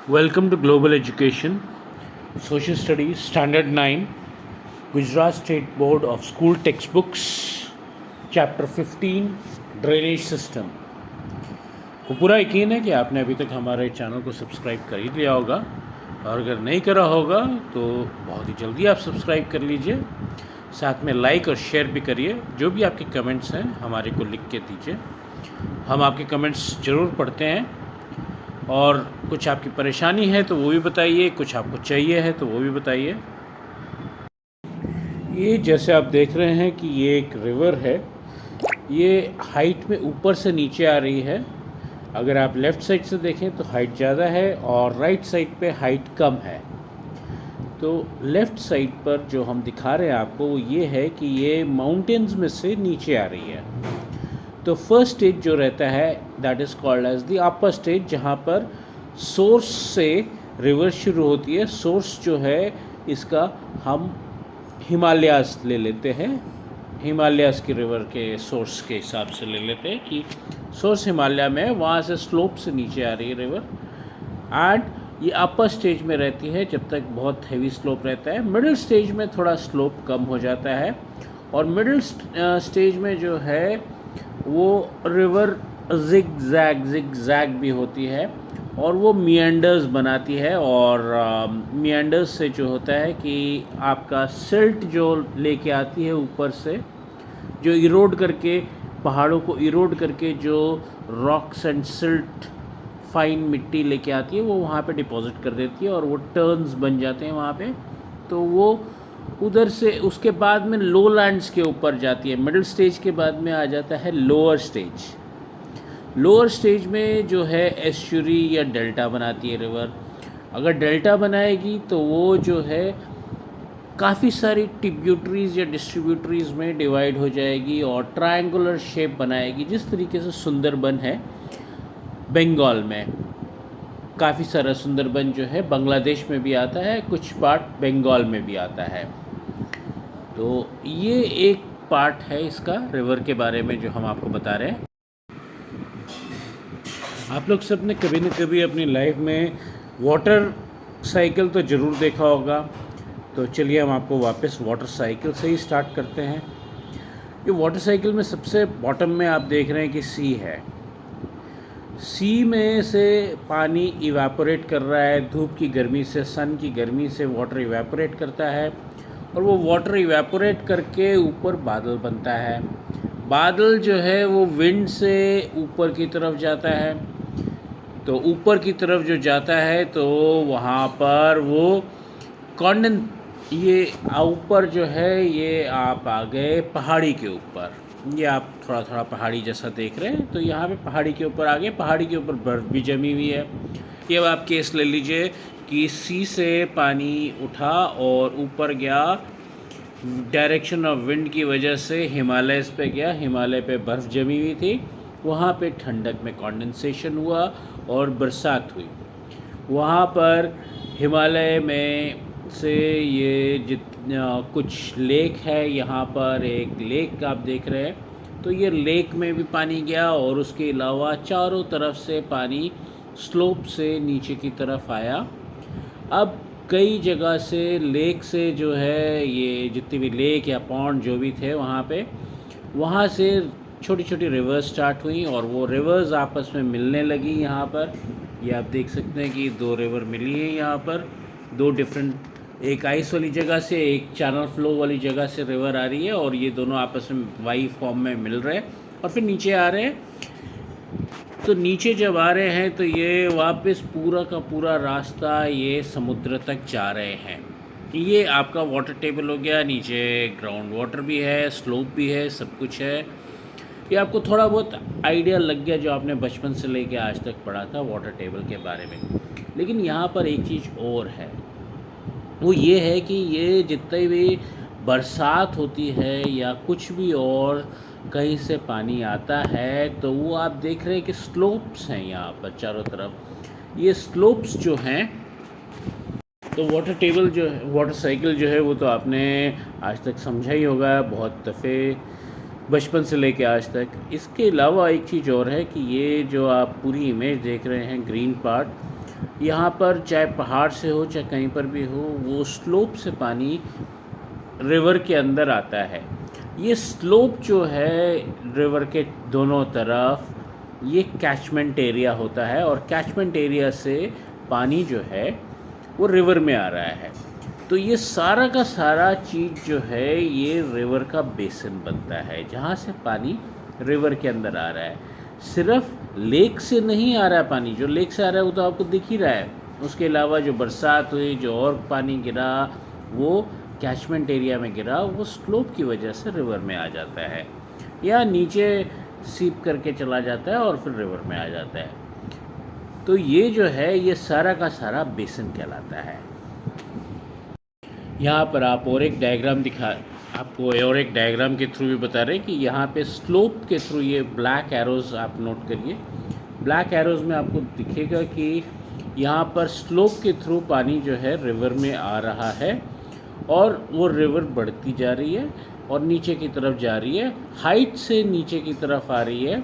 Welcome to Global Education, Social Studies, Standard 9, Gujarat State Board of School Textbooks, Chapter 15, Drainage System. को पूरा यकीन है कि आपने अभी तक हमारे चैनल को सब्सक्राइब कर ही लिया होगा, और अगर नहीं करा होगा तो बहुत ही जल्दी आप सब्सक्राइब कर लीजिए। साथ में लाइक और शेयर भी करिए। जो भी आपके कमेंट्स हैं हमारे को लिख के दीजिए, हम आपके कमेंट्स ज़रूर पढ़ते हैं। और कुछ आपकी परेशानी है तो वो भी बताइए, कुछ आपको चाहिए है तो वो भी बताइए। ये जैसे आप देख रहे हैं कि ये एक रिवर है, ये हाइट में ऊपर से नीचे आ रही है। अगर आप लेफ़्ट साइड से देखें तो हाइट ज़्यादा है और राइट साइड पे हाइट कम है। तो लेफ़्ट साइड पर जो हम दिखा रहे हैं आपको वो ये है कि ये माउंटेन्स में से नीचे आ रही है। तो फर्स्ट स्टेज जो रहता है that is called as the upper stage, जहाँ पर सोर्स से रिवर शुरू होती है। सोर्स जो है इसका हम हिमालयाज़ ले लेते हैं, हिमालयाज़ की रिवर के सोर्स के हिसाब से ले लेते हैं कि सोर्स हिमालय में है, वहाँ से स्लोप से नीचे आ रही है रिवर। एंड ये अपर स्टेज में रहती है जब तक बहुत हैवी स्लोप रहता है। मिडिल स्टेज में थोड़ा स्लोप कम हो जाता है, और मिडिल स्टेज में जो है वो रिवर जिग जैग भी होती है, और वो मियंडर्स बनाती है। और मियंडर्स से जो होता है कि आपका सिल्ट जो लेके आती है ऊपर से, जो इरोड करके पहाड़ों को इरोड करके जो रॉक्स एंड सिल्ट फाइन मिट्टी लेके आती है, वो वहाँ पे डिपॉजिट कर देती है और वो टर्न्स बन जाते हैं वहाँ पे। तो वो उधर से उसके बाद में लो लैंड्स के ऊपर जाती है। मिडिल स्टेज के बाद में आ जाता है लोअर स्टेज। लोअर स्टेज में जो है एस्चुरी या डेल्टा बनाती है रिवर। अगर डेल्टा बनाएगी तो वो जो है काफ़ी सारी ट्रिब्यूटरीज़ या डिस्ट्रीब्यूटरीज़ में डिवाइड हो जाएगी और ट्रायंगुलर शेप बनाएगी, जिस तरीके से सुंदरबन है बंगाल में। काफ़ी सारा सुंदरबन जो है बांग्लादेश में भी आता है, कुछ पार्ट बंगाल में भी आता है। तो ये एक पार्ट है इसका रिवर के बारे में जो हम आपको बता रहे हैं। आप लोग सब ने कभी न कभी अपनी लाइफ में वाटर साइकिल तो ज़रूर देखा होगा। तो चलिए हम आपको वापस वाटर साइकिल से ही स्टार्ट करते हैं। ये वाटर साइकिल में सबसे बॉटम में आप देख रहे हैं कि सी है। सी में से पानी इवेपोरेट कर रहा है, धूप की गर्मी से, सन की गर्मी से वाटर इवेपोरेट करता है, और वो वाटर इवेपोरेट करके ऊपर बादल बनता है। बादल जो है वो विंड से ऊपर की तरफ जाता है। तो ऊपर की तरफ जो जाता है तो वहाँ पर वो कॉन्डेंस, ये ऊपर जो है ये आप आ गए पहाड़ी के ऊपर। ये आप थोड़ा थोड़ा पहाड़ी जैसा देख रहे हैं, तो यहाँ पे पहाड़ी के ऊपर आ गए। पहाड़ी के ऊपर बर्फ़ भी जमी हुई है। ये अब आप केस ले लीजिए कि सी से पानी उठा और ऊपर गया, डायरेक्शन ऑफ विंड की वजह से हिमालयस पे गया, हिमालय पे बर्फ़ जमी हुई थी, वहाँ पे ठंडक में कंडेंसेशन हुआ और बरसात हुई। वहाँ पर हिमालय में से ये जितना कुछ लेक है, यहाँ पर एक लेक आप देख रहे हैं, तो ये लेक में भी पानी गया, और उसके अलावा चारों तरफ से पानी स्लोप से नीचे की तरफ आया। अब कई जगह से लेक से जो है ये जितनी भी लेक या पॉन्ड जो भी थे वहाँ पे, वहाँ से छोटी छोटी रिवर्स स्टार्ट हुई, और वो रिवर्स आपस में मिलने लगी। यहाँ पर ये आप देख सकते हैं कि दो रिवर मिली हैं यहाँ पर, दो डिफरेंट, एक आइस वाली जगह से, एक चैनल फ्लो वाली जगह से रिवर आ रही है, और ये दोनों आपस में वाई फॉर्म में मिल रहे हैं और फिर नीचे आ रहे हैं। तो नीचे जब आ रहे हैं तो ये वापस पूरा का पूरा रास्ता ये समुद्र तक जा रहे हैं। ये आपका वाटर टेबल हो गया। नीचे ग्राउंड वाटर भी है, स्लोप भी है, सब कुछ है। ये आपको थोड़ा बहुत आइडिया लग गया जो आपने बचपन से लेके आज तक पढ़ा था वाटर टेबल के बारे में। लेकिन यहाँ पर एक चीज़ और है, वो ये है कि ये जितने भी बरसात होती है या कुछ भी और कहीं से पानी आता है, तो वो आप देख रहे हैं कि स्लोप्स हैं यहाँ पर चारों तरफ। ये स्लोप्स जो हैं, तो वाटर टेबल जो है, वाटर साइकिल जो है, वो तो आपने आज तक समझा ही होगा बहुत दफ़े, बचपन से लेके आज तक। इसके अलावा एक चीज़ और है कि ये जो आप पूरी इमेज देख रहे हैं, ग्रीन पार्ट, यहाँ पर चाहे पहाड़ से हो चाहे कहीं पर भी हो, वो स्लोप से पानी रिवर के अंदर आता है। ये स्लोप जो है रिवर के दोनों तरफ, ये कैचमेंट एरिया होता है और कैचमेंट एरिया से पानी जो है वो रिवर में आ रहा है। तो ये सारा का सारा चीज़ जो है ये रिवर का बेसिन बनता है, जहाँ से पानी रिवर के अंदर आ रहा है। सिर्फ लेक से नहीं आ रहा है पानी, जो लेक से आ रहा है वो तो आपको दिख ही रहा है। उसके अलावा जो बरसात हुई, जो और पानी गिरा, वो कैचमेंट एरिया में गिरा, वो स्लोप की वजह से रिवर में आ जाता है या नीचे सीप करके चला जाता है और फिर रिवर में आ जाता है। तो ये जो है ये सारा का सारा बेसिन कहलाता है। यहाँ पर आप और एक डायग्राम आपको और एक डायग्राम के थ्रू भी बता रहे हैं कि यहाँ पे स्लोप के थ्रू ये ब्लैक एरोज़ आप नोट करिए। ब्लैक एरोज़ में आपको दिखेगा कि यहाँ पर स्लोप के थ्रू पानी जो है रिवर में आ रहा है और वो रिवर बढ़ती जा रही है और नीचे की तरफ जा रही है, हाइट से नीचे की तरफ आ रही है।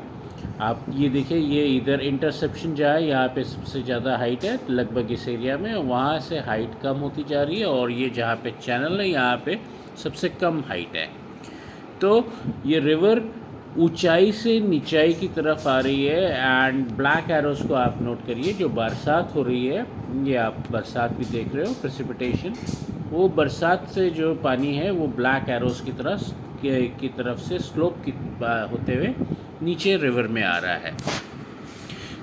आप ये देखिए, ये इधर इंटरसेप्शन जो है यहाँ पे सबसे ज़्यादा हाइट है लगभग इस एरिया में, वहाँ से हाइट कम होती जा रही है और ये जहाँ पे चैनल है यहाँ पे सबसे कम हाइट है। तो ये रिवर ऊंचाई से नीचाई की तरफ आ रही है। एंड ब्लैक एरोस को आप नोट करिए, जो बरसात हो रही है, ये आप बरसात भी देख रहे हो, प्रेसिपिटेशन, वो बरसात से जो पानी है वो ब्लैक एरोस की तरफ से स्लोप की होते हुए नीचे रिवर में आ रहा है।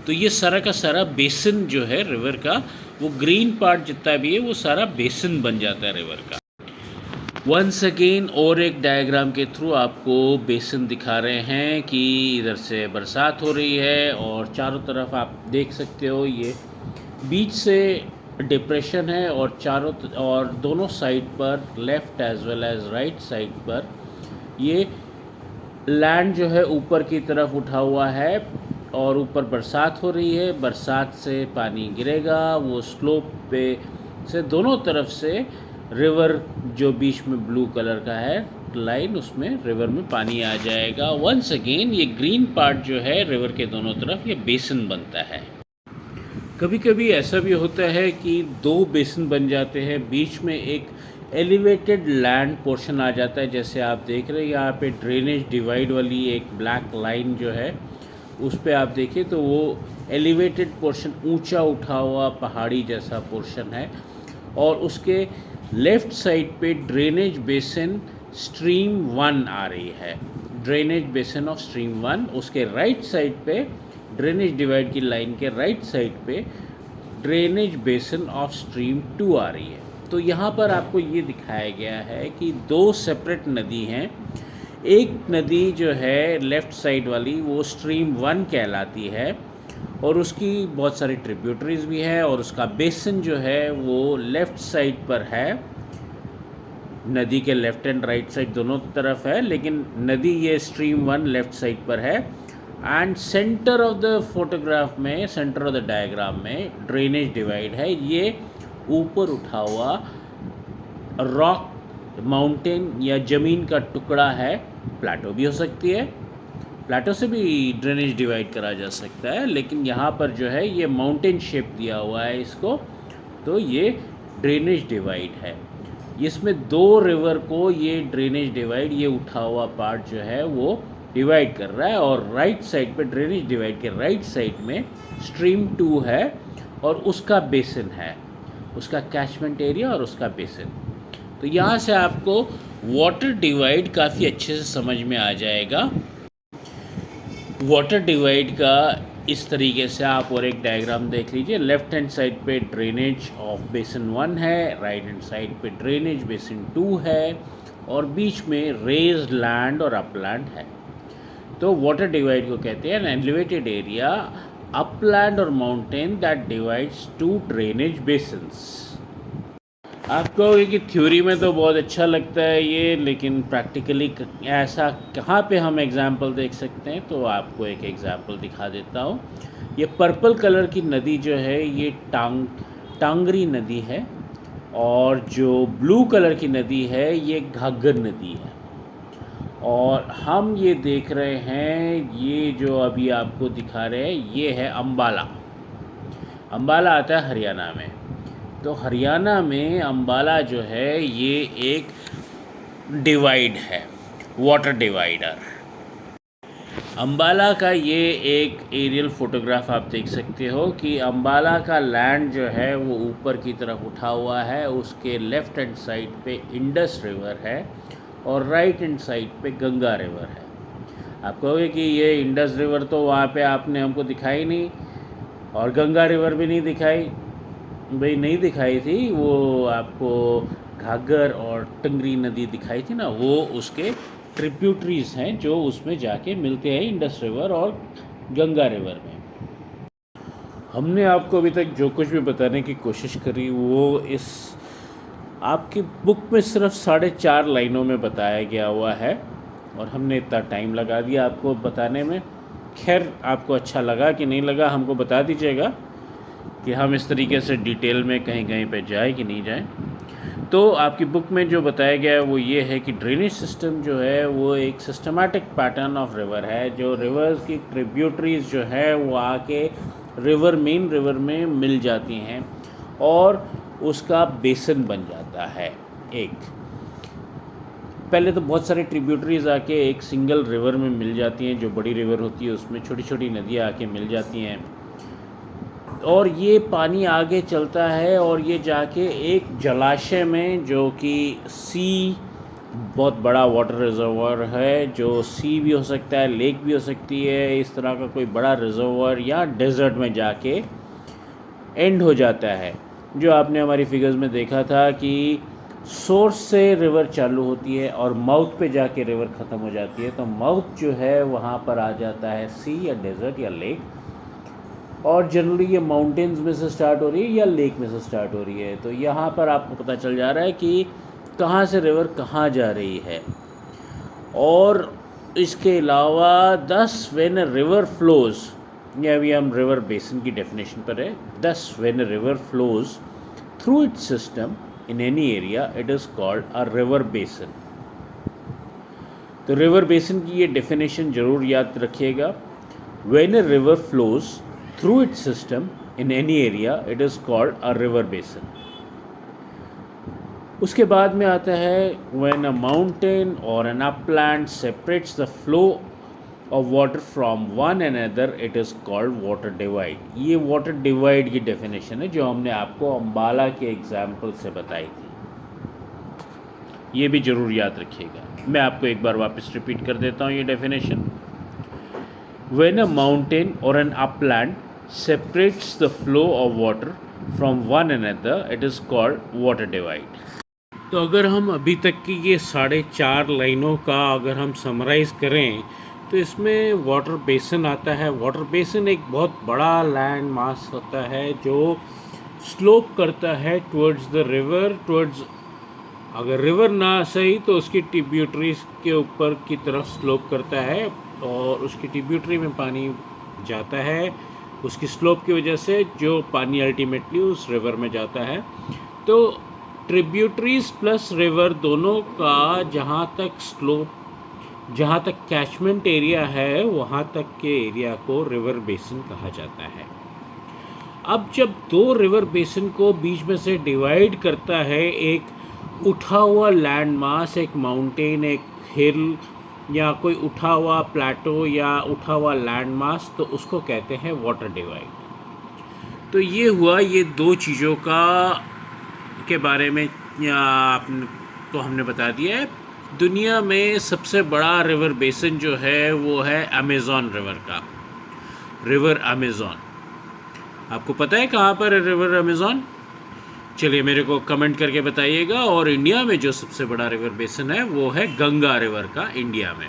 तो ये सारा का सारा बेसिन जो है रिवर का, वो ग्रीन पार्ट जितना भी है वो सारा बेसिन बन जाता है रिवर का। वंस अगेन और एक डायग्राम के थ्रू आपको बेसिन दिखा रहे हैं कि इधर से बरसात हो रही है और चारों तरफ आप देख सकते हो ये बीच से डिप्रेशन है और दोनों साइड पर, left as well as right side पर, ये लैंड जो है ऊपर की तरफ उठा हुआ है और ऊपर बरसात हो रही है। बरसात से पानी गिरेगा, वो स्लोप पे से दोनों तरफ से रिवर जो बीच में ब्लू कलर का है लाइन, उसमें रिवर में पानी आ जाएगा। वंस अगेन ये ग्रीन पार्ट जो है रिवर के दोनों तरफ ये बेसिन बनता है। कभी कभी ऐसा भी होता है कि दो बेसिन बन जाते हैं, बीच में एक एलिवेटेड लैंड पोर्शन आ जाता है। जैसे आप देख रहे हैं यहाँ पे ड्रेनेज डिवाइड वाली एक ब्लैक लाइन जो है, उस पर आप देखिए तो वो एलिवेटेड पोर्शन, ऊंचा उठा हुआ पहाड़ी जैसा पोर्शन है और उसके लेफ़्ट साइड पे ड्रेनेज बेसिन स्ट्रीम 1 आ रही है, ड्रेनेज बेसिन ऑफ स्ट्रीम 1। उसके राइट साइड पे, ड्रेनेज डिवाइड की लाइन के राइट साइड पे ड्रेनेज बेसिन ऑफ स्ट्रीम 2 आ रही है। तो यहाँ पर आपको ये दिखाया गया है कि दो सेपरेट नदी हैं। एक नदी जो है लेफ़्ट साइड वाली वो स्ट्रीम 1 कहलाती है और उसकी बहुत सारी ट्रिब्यूटरीज भी है और उसका बेसिन जो है वो लेफ़्ट साइड पर है, नदी के लेफ़्ट एंड राइट साइड दोनों तरफ है, लेकिन नदी ये स्ट्रीम 1 लेफ़्ट साइड पर है। And centre of the photograph में, सेंटर ऑफ द डायग्राम में ड्रेनेज डिवाइड है। ये ऊपर उठा हुआ रॉक, माउंटेन या ज़मीन का टुकड़ा है, प्लेटो भी हो सकती है, प्लेटो से भी ड्रेनेज डिवाइड करा जा सकता है, लेकिन यहाँ पर जो है ये माउंटेन शेप दिया हुआ है इसको, तो ये ड्रेनेज डिवाइड है। इसमें दो रिवर को ये ड्रेनेज डिवाइड, ये उठा हुआ पार्ट जो है वो डिवाइड कर रहा है और राइट साइड पे, ड्रेनेज डिवाइड के राइट साइड में स्ट्रीम 2 है और उसका बेसिन है, उसका कैचमेंट एरिया और उसका बेसिन। तो यहाँ से आपको वाटर डिवाइड काफ़ी अच्छे से समझ में आ जाएगा। वाटर डिवाइड का इस तरीके से आप और एक डायग्राम देख लीजिए। लेफ़्ट हैंड साइड पे ड्रेनेज ऑफ बेसिन 1 है, राइट हैंड साइड पे ड्रेनेज बेसिन 2 है और बीच में रेज्ड लैंड और अपलैंड है। तो वाटर डिवाइड को कहते हैं एन एलिवेटेड एरिया, अपलैंड और mountain that divides two drainage basins. आप कहोगे कि थ्योरी में तो बहुत अच्छा लगता है ये, लेकिन प्रैक्टिकली ऐसा कहाँ पे हम एग्जाम्पल देख सकते हैं? तो आपको एक एग्जाम्पल दिखा देता हूँ। ये पर्पल कलर की नदी जो है ये टांगरी नदी है और जो ब्लू कलर की नदी है ये घाघर नदी है। और हम ये देख रहे हैं, ये जो अभी आपको दिखा रहे हैं ये है अम्बाला। अम्बाला आता है हरियाणा में। तो हरियाणा में अम्बाला जो है ये एक डिवाइड है, वाटर डिवाइडर। अम्बाला का ये एक एरियल फ़ोटोग्राफ आप देख सकते हो कि अम्बाला का लैंड जो है वो ऊपर की तरफ उठा हुआ है। उसके लेफ़्ट हैंड साइड पे इंडस रिवर है और राइट हैंड साइड पे गंगा रिवर है। आप कहोगे कि ये इंडस रिवर तो वहाँ पे आपने हमको दिखाई नहीं और गंगा रिवर भी नहीं दिखाई। भाई नहीं दिखाई थी, वो आपको घाघर और टंगरी नदी दिखाई थी ना, वो उसके ट्रिब्यूटरीज़ हैं जो उसमें जाके मिलते हैं इंडस रिवर और गंगा रिवर में। हमने आपको अभी तक जो कुछ भी बताने की कोशिश करी वो इस आपकी बुक में सिर्फ 4.5 लाइनों में बताया गया हुआ है और हमने इतना टाइम लगा दिया आपको बताने में। खैर, आपको अच्छा लगा कि नहीं लगा हमको बता दीजिएगा कि हम इस तरीके से डिटेल में कहीं कहीं पे जाए कि नहीं जाए। तो आपकी बुक में जो बताया गया है वो ये है कि ड्रेनेज सिस्टम जो है वो एक सिस्टमैटिक पैटर्न ऑफ रिवर है। जो रिवर्स की ट्रिब्यूटरीज जो है वो आके मेन रिवर में मिल जाती हैं और उसका बेसन बन जाता है। एक पहले तो बहुत सारे ट्रिब्यूटरीज आके एक सिंगल रिवर में मिल जाती हैं। जो बड़ी रिवर होती है उसमें छोटी छोटी नदियाँ आके मिल जाती हैं और ये पानी आगे चलता है और ये जाके एक जलाशय में, जो कि सी बहुत बड़ा वाटर रिजर्वर है, जो सी भी हो सकता है, लेक भी हो सकती है, इस तरह का कोई बड़ा रिजर्वर या डेजर्ट में जाके एंड हो जाता है। जो आपने हमारी फिगर्स में देखा था कि सोर्स से रिवर चालू होती है और माउथ पे जाके रिवर ख़त्म हो जाती है। तो माउथ जो है वहाँ पर आ जाता है सी या डेजर्ट या लेक, और जनरली ये माउंटेन्स में से स्टार्ट हो रही है या लेक में से स्टार्ट हो रही है। तो यहाँ पर आपको पता चल जा रहा है कि कहाँ से रिवर कहाँ जा रही है। और इसके अलावा 10 व्हेन अ रिवर फ्लोज, या अभी हम रिवर बेसिन की डेफिनेशन पर है। 10 when a river flows through it's system in any area it is called a river basin. तो रिवर बेसिन की ये डेफिनेशन ज़रूर याद रखिएगा। When a river flows through its system in any area it is called a river basin. उसके बाद में आता है when a mountain or an upland separates the flow of water from one another it is called water divide. ये water divide की definition है जो हमने आपको अम्बाला के एग्जाम्पल से बताई थी। ये भी ज़रूर याद रखिएगा। मैं आपको एक बार वापस रिपीट कर देता हूँ ये definition. When a mountain or an upland separates the flow of water from one another, it is called water divide. तो अगर हम अभी तक की ये 4.5 लाइनों का अगर हम समराइज़ करें तो इसमें वाटर बेसिन आता है। वाटर बेसिन एक बहुत बड़ा लैंड मास होता है जो स्लोप करता है टुवर्ड्स द रिवर, अगर रिवर ना सही तो उसकी ट्रिब्यूटरीज के ऊपर की तरफ स्लोप करता है और उसकी ट्रिब्यूटरी में पानी जाता है। उसकी स्लोप की वजह से जो पानी अल्टीमेटली उस रिवर में जाता है। तो ट्रिब्यूटरीज प्लस रिवर दोनों का जहाँ तक कैचमेंट एरिया है वहाँ तक के एरिया को रिवर बेसिन कहा जाता है। अब जब दो रिवर बेसिन को बीच में से डिवाइड करता है एक उठा हुआ लैंड मास, एक माउंटेन, एक हिल या कोई उठा हुआ प्लेटो या उठा हुआ लैंड मास, तो उसको कहते हैं वाटर डिवाइड। तो ये हुआ ये दो चीज़ों के बारे में आपने तो हमने बता दिया है। दुनिया में सबसे बड़ा रिवर बेसिन जो है वो है अमेज़न रिवर का, रिवर अमेज़न। आपको पता है कहाँ पर है रिवर अमेज़न? चलिए मेरे को कमेंट करके बताइएगा। और इंडिया में जो सबसे बड़ा रिवर बेसिन है वो है गंगा रिवर का, इंडिया में।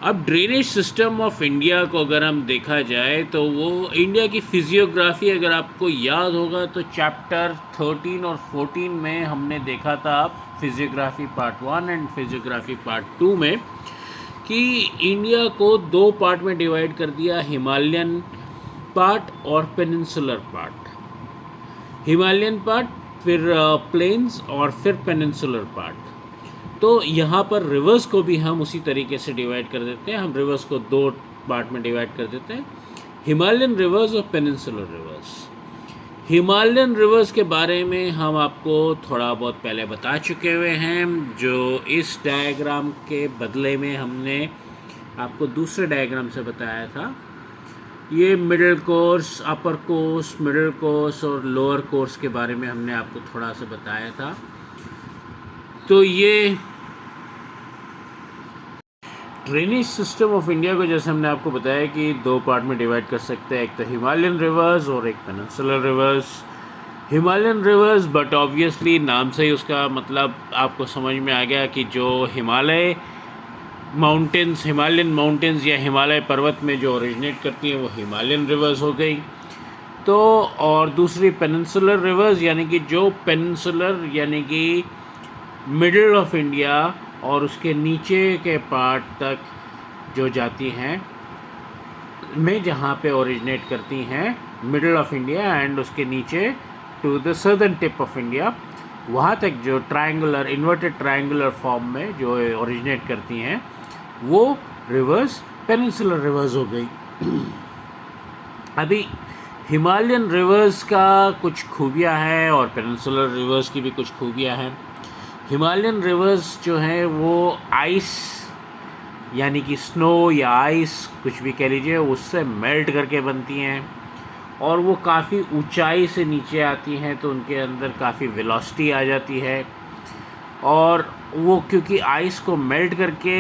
अब ड्रेनेज सिस्टम ऑफ इंडिया को अगर हम देखा जाए तो वो इंडिया की फिजियोग्राफी अगर आपको याद होगा तो चैप्टर 13 और 14 में हमने देखा था physiography part 1 and physiography part 2 में कि इंडिया को दो पार्ट में डिवाइड कर दिया, हिमालयन पार्ट और पेनिनसुलर पार्ट। हिमालयन पार्ट, फिर प्लेन्स और फिर पेनिनसुलर पार्ट। तो यहाँ पर रिवर्स को भी हम उसी तरीके से डिवाइड कर देते हैं। हम रिवर्स को दो पार्ट में डिवाइड कर देते हैं, हिमालयन रिवर्स और पेनिनसुलर रिवर्स। हिमालयन रिवर्स के बारे में हम आपको थोड़ा बहुत पहले बता चुके हुए हैं, जो इस डायग्राम के बदले में हमने आपको दूसरे डायग्राम से बताया था। ये मिडिल कोर्स, अपर कोर्स, मिडिल कोर्स और लोअर कोर्स के बारे में हमने आपको थोड़ा सा बताया था। तो ये ड्रेनेज सिस्टम ऑफ इंडिया को जैसे हमने आपको बताया कि दो पार्ट में डिवाइड कर सकते हैं, एक तो हिमालयन रिवर्स और एक peninsular reverse. Himalayan reverse, but obviously नाम से ही उसका मतलब आपको समझ में आ गया कि जो हिमालयन माउंटेन्स या हिमालय पर्वत में जो ओरिजिनेट करती हैं वो हिमालयन रिवर्स हो गई। तो और दूसरी पेनिनसुलर रिवर्स, यानी कि जो पेनिनसुलर यानी कि मिडिल ऑफ इंडिया और उसके नीचे के पार्ट तक जो जाती हैं में जहाँ पे ओरिजिनेट करती हैं, मिडिल ऑफ इंडिया एंड उसके नीचे to the southern tip of India, वहाँ तक जो ट्रायंगुलर, इन्वर्टेड ट्रायंगुलर फॉर्म में जो ओरिजिनेट करती हैं वो रिवर्स पेनिनसुलर रिवर्स हो गई। अभी हिमालयन रिवर्स का कुछ खूबियाँ हैं और पेनिनसुलर रिवर्स की भी कुछ खूबियाँ हैं। हिमालयन रिवर्स जो हैं वो आइस यानी कि स्नो या आइस कुछ भी कह लीजिए, उससे मेल्ट करके बनती हैं और वो काफ़ी ऊंचाई से नीचे आती हैं, तो उनके अंदर काफ़ी वेलोसिटी आ जाती है। और वो क्योंकि आइस को मेल्ट करके,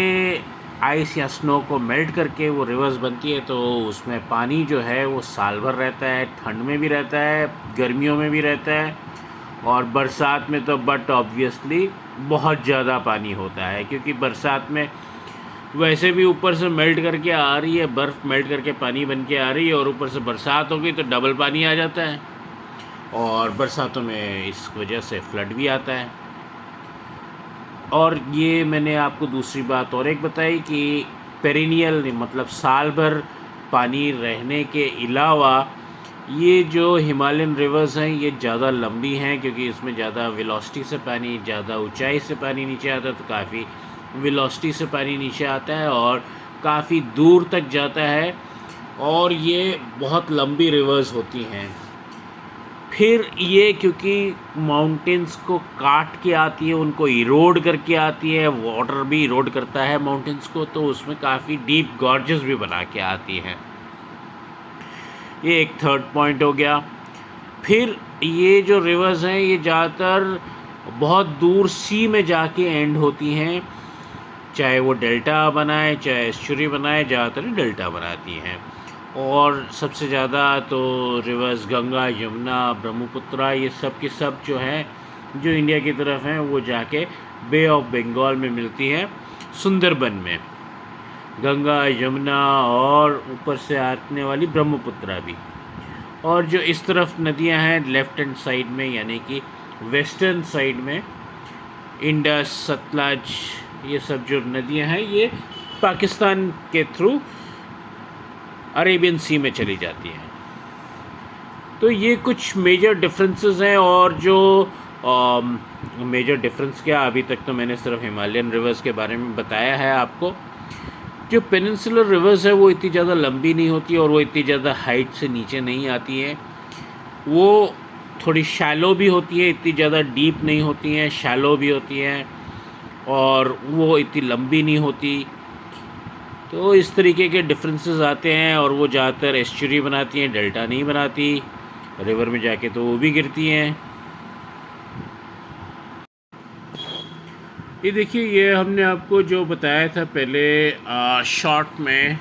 आइस या स्नो को मेल्ट करके वो रिवर्स बनती है, तो उसमें पानी जो है वो साल भर रहता है, ठंड में भी रहता है, गर्मियों में भी रहता है और बरसात में तो बट ऑब्वियसली बहुत ज़्यादा पानी होता है, क्योंकि बरसात में वैसे भी ऊपर से मेल्ट करके आ रही है, बर्फ़ मेल्ट करके पानी बन के आ रही है और ऊपर से बरसात हो गई तो डबल पानी आ जाता है और बरसातों में इस वजह से फ्लड भी आता है। और ये मैंने आपको दूसरी बात और एक बताई कि पेरिनियल मतलब साल भर पानी रहने के अलावा ये जो हिमालयन रिवर्स हैं ये ज़्यादा लंबी हैं, क्योंकि इसमें ज़्यादा वेलोसिटी से पानी, ज़्यादा ऊंचाई से पानी नीचे आता है, तो काफ़ी वेलोसिटी से पानी नीचे आता है और काफ़ी दूर तक जाता है और ये बहुत लंबी रिवर्स होती हैं। फिर ये क्योंकि माउंटेन्स को काट के आती है, उनको इरोड करके आती है, वाटर भी इरोड करता है माउंटेन्स को, तो उसमें काफ़ी डीप गॉर्जेस भी बना के आती हैं। ये एक थर्ड पॉइंट हो गया। फिर ये जो रिवर्स हैं ये ज़्यादातर बहुत दूर सी में जाके एंड होती हैं, चाहे वो डेल्टा बनाए चाहे एस्चुरी बनाए, ज़्यादातर डेल्टा बनाती हैं। और सबसे ज़्यादा तो रिवर्स गंगा, यमुना, ब्रह्मपुत्रा, ये सब की सब जो हैं जो इंडिया की तरफ हैं वो जाके बे ऑफ बंगाल में मिलती हैं, सुंदरबन में गंगा, यमुना और ऊपर से आने वाली ब्रह्मपुत्रा भी। और जो इस तरफ नदियां हैं लेफ़्ट हैंड साइड में यानी कि वेस्टर्न साइड में, इंडस, सतलज, ये सब जो नदियां हैं ये पाकिस्तान के थ्रू अरेबियन सी में चली जाती हैं। तो ये कुछ मेजर डिफरेंसेस हैं। और जो मेजर डिफरेंस क्या, अभी तक तो मैंने सिर्फ हिमालयन रिवर्स के बारे में बताया है आपको। जो पेनिनसुलर रिवर्स है वो इतनी ज़्यादा लंबी नहीं होती और वो इतनी ज़्यादा हाइट से नीचे नहीं आती हैं, वो थोड़ी शैलो भी होती है, इतनी ज़्यादा डीप नहीं होती हैं, शैलो भी होती हैं और वो इतनी लंबी नहीं होती। तो इस तरीके के डिफरेंसेस आते हैं और वो ज़्यादातर एस्चुरी बनाती हैं, डेल्टा नहीं बनाती, रिवर में जाके तो वो भी गिरती हैं। ये देखिए, ये हमने आपको जो बताया था पहले शॉर्ट में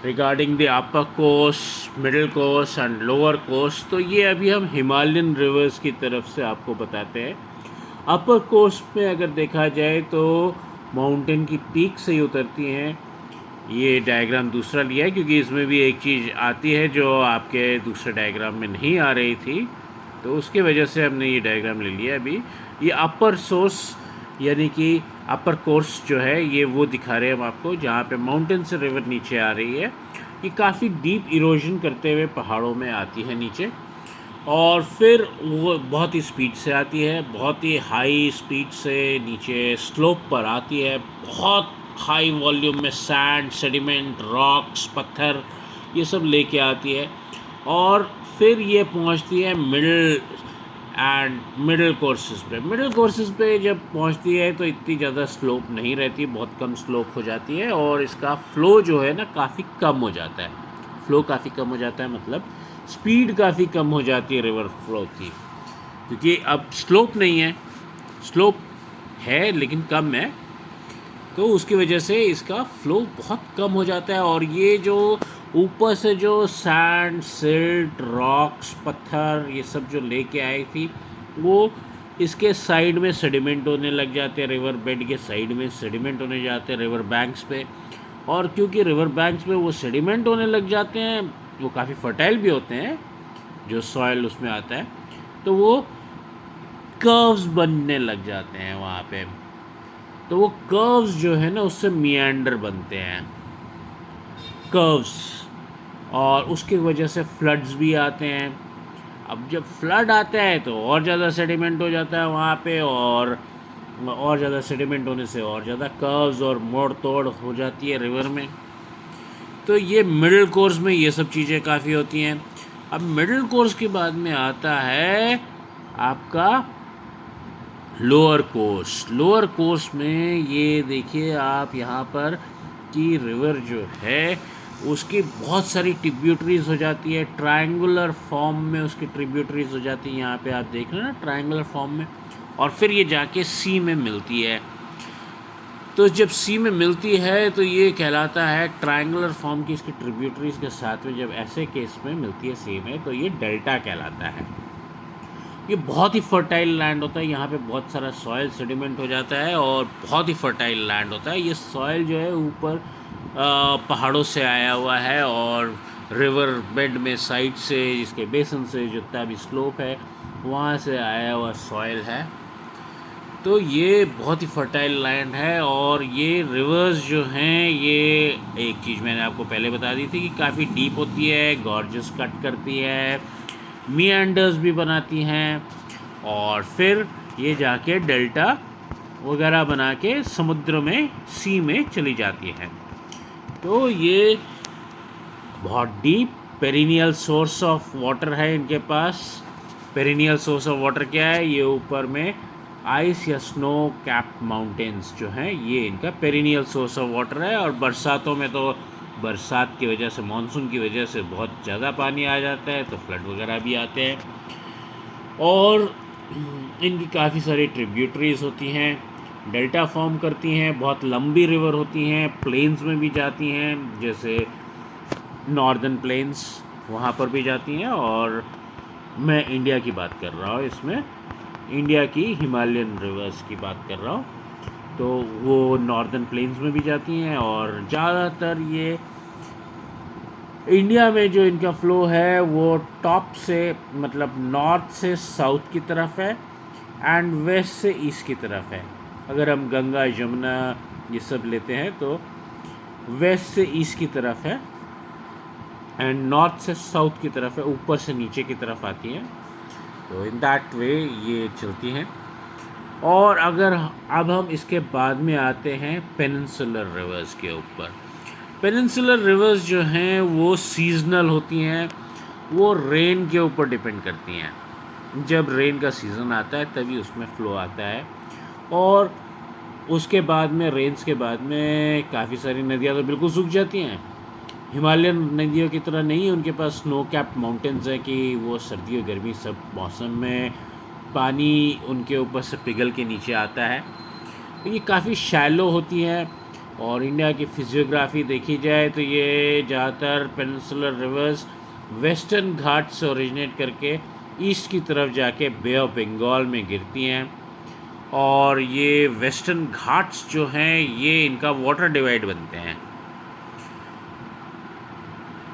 regarding the upper coast, middle coast and lower coast, तो ये अभी हम हिमालयन रिवर्स की तरफ से आपको बताते हैं। अपर कोस्ट में अगर देखा जाए तो माउंटेन की पीक से ही उतरती हैं। ये डायग्राम दूसरा लिया है क्योंकि इसमें भी एक चीज़ आती है जो आपके दूसरे डायग्राम में नहीं आ रही थी, तो उसके वजह से हमने ये डायग्राम ले लिया। अभी ये अपर सोर्स यानी कि अपर कोर्स जो है ये वो दिखा रहे हैं हम आपको, जहाँ पे माउंटेन से रिवर नीचे आ रही है। ये काफ़ी डीप इरोजन करते हुए पहाड़ों में आती है नीचे और फिर वो बहुत ही स्पीड से आती है, बहुत ही हाई स्पीड से नीचे स्लोप पर आती है। बहुत हाई वॉल्यूम में सैंड, सेडिमेंट, रॉक्स, पत्थर ये सब लेके आती है। और फिर ये पहुंचती है मिडिल कोर्सेज़ पे जब पहुंचती है तो इतनी ज़्यादा स्लोप नहीं रहती, बहुत कम स्लोप हो जाती है और इसका फ़्लो जो है ना काफ़ी कम हो जाता है। फ़्लो काफ़ी कम हो जाता है मतलब स्पीड काफ़ी कम हो जाती है रिवर फ्लो की, क्योंकि अब स्लोप नहीं है, स्लोप है लेकिन कम है, तो उसकी वजह से इसका फ़्लो बहुत कम हो जाता है। और ये जो ऊपर से जो सैंड, सिल्ट, रॉक्स, पत्थर ये सब जो लेके आई थी, वो इसके साइड में सेडिमेंट होने लग जाते हैं, रिवर बेड के साइड में सेडिमेंट होने जाते हैं रिवर बैंक्स पे। और क्योंकि रिवर बैंक्स पे वो सेडिमेंट होने लग जाते हैं, वो काफ़ी फर्टाइल भी होते हैं, जो सॉइल उसमें आता है, तो वो कर्व्स बनने लग जाते हैं वहाँ पे। तो वो कर्व्स जो है ना उससे मियांडर बनते हैं, कर्व्स, और उसकी वजह से फ्लड्स भी आते हैं। अब जब फ्लड आता है तो और ज़्यादा सेडिमेंट हो जाता है वहाँ पे, और ज़्यादा सेडिमेंट होने से और ज़्यादा कर्व्स और मोड़ तोड़ हो जाती है रिवर में। तो ये मिडिल कोर्स में ये सब चीज़ें काफ़ी होती हैं। अब मिडिल कोर्स के बाद में आता है आपका लोअर कोर्स में ये देखिए आप यहाँ पर कि रिवर जो है उसकी बहुत सारी ट्रिब्यूटरीज हो जाती है, ट्रायंगुलर फॉर्म में उसकी ट्रिब्यूटरीज हो जाती है, यहाँ पे आप देख रहे हैं ना ट्रायंगुलर फॉर्म में, और फिर ये जाके सी में मिलती है। तो जब सी में मिलती है तो ये कहलाता है ट्रायंगुलर फॉर्म की इसकी ट्रिब्यूटरीज के साथ में जब ऐसे केस में मिलती है सी में तो ये डेल्टा कहलाता है। ये बहुत ही फर्टाइल लैंड होता है, यहाँ पे बहुत सारा सॉयल सेडिमेंट हो जाता है और बहुत ही फर्टाइल लैंड होता है। ये सॉयल जो है ऊपर पहाड़ों से आया हुआ है और रिवर बेड में साइड से इसके बेसन से जितना भी स्लोप है वहाँ से आया हुआ सॉयल है। तो ये बहुत ही फर्टाइल लैंड है। और ये रिवर्स जो हैं, ये एक चीज़ मैंने आपको पहले बता दी थी कि काफ़ी डीप होती है, गॉर्जस कट करती है, मियांडर्स भी बनाती हैं, और फिर ये जाके डेल्टा वगैरह बना के समुद्र में, सी में चली जाती हैं। तो ये बहुत deep perennial source of water है इनके पास। पेरिनियल सोर्स ऑफ वाटर क्या है? ये ऊपर में आइस या स्नो कैप्ड माउंटेन्स जो हैं, ये इनका पेरिनियल सोर्स ऑफ वाटर है। और बरसातों में तो बरसात की वजह से, मानसून की वजह से बहुत ज़्यादा पानी आ जाता है तो फ्लड वगैरह भी आते हैं। और इनकी काफ़ी सारी ट्रिब्यूटरीज होती हैं, डेल्टा फॉर्म करती हैं, बहुत लंबी रिवर होती हैं, प्लेन्स में भी जाती हैं, जैसे नॉर्दर्न प्लेन्स वहाँ पर भी जाती हैं। और मैं इंडिया की बात कर रहा हूँ, इसमें इंडिया की हिमालयन रिवर्स की बात कर रहा हूँ, तो वो नॉर्दर्न प्लेन्स में भी जाती हैं। और ज़्यादातर ये इंडिया में जो इनका फ़्लो है वो टॉप से, मतलब नॉर्थ से साउथ की तरफ है एंड वेस्ट से ईस्ट की तरफ है। अगर हम गंगा, यमुना ये सब लेते हैं तो वेस्ट से ईस्ट की तरफ है एंड नॉर्थ से साउथ की तरफ है, ऊपर से नीचे की तरफ आती हैं। तो इन दैट वे ये चलती हैं। और अगर अब हम इसके बाद में आते हैं पेनिनसुलर रिवर्स के ऊपर। पेनिनसुलर रिवर्स जो हैं वो सीजनल होती हैं, वो रेन के ऊपर डिपेंड करती हैं। जब रेन का सीज़न आता है तभी उसमें फ़्लो आता है। और उसके बाद में, रेन्स के बाद में काफ़ी सारी नदियाँ तो बिल्कुल सूख जाती हैं। हिमालयन नदियों की तरह नहीं है, उनके पास स्नो कैप्ड माउंटेन्स है कि वो सर्दी और गर्मी सब मौसम में पानी उनके ऊपर से पिघल के नीचे आता है। तो ये काफ़ी शैलो होती है। और इंडिया की फिजियोग्राफी देखी जाए तो ये ज़्यादातर पेनिनसुलर रिवर्स वेस्टर्न घाट से ओरिजिनेट करके ईस्ट की तरफ जाके बे ऑफ बंगाल में गिरती हैं। और ये वेस्टर्न घाट्स जो हैं ये इनका वाटर डिवाइड बनते हैं।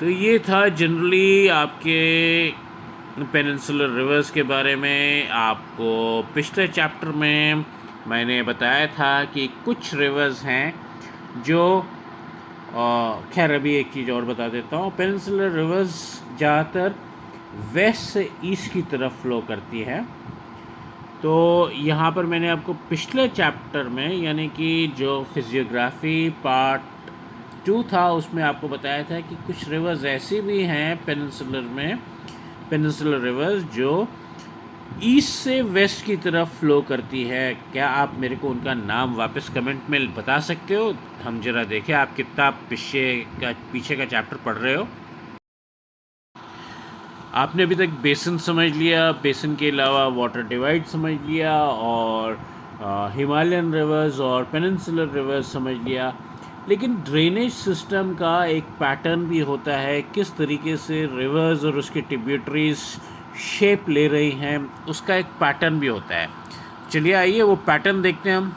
तो ये था जनरली आपके पेनिनसुलर रिवर्स के बारे में। आपको पिछले चैप्टर में मैंने बताया था कि कुछ रिवर्स हैं जो, खैर अभी एक चीज़ और बता देता हूँ। पेनिनसुलर रिवर्स ज़्यादातर वेस्ट से ईस्ट की तरफ फ़्लो करती है। तो यहाँ पर मैंने आपको पिछले चैप्टर में, यानी कि जो फिजियोग्राफी पार्ट 2 था उसमें आपको बताया था कि कुछ रिवर्स ऐसी भी हैं पेनिनसुलर रिवर्स जो ईस्ट से वेस्ट की तरफ फ्लो करती है। क्या आप मेरे को उनका नाम वापस कमेंट में बता सकते हो? हम जरा देखें आप कितना पीछे का चैप्टर पढ़ रहे हो। आपने अभी तक बेसिन समझ लिया, बेसिन के अलावा वाटर डिवाइड समझ लिया, और हिमालयन रिवर्स और पेनिनसुलर रिवर्स समझ लिया। लेकिन ड्रेनेज सिस्टम का एक पैटर्न भी होता है, किस तरीके से रिवर्स और उसके ट्रिब्यूटरीज शेप ले रही हैं, उसका एक पैटर्न भी होता है। चलिए आइए वो पैटर्न देखते हैं हम।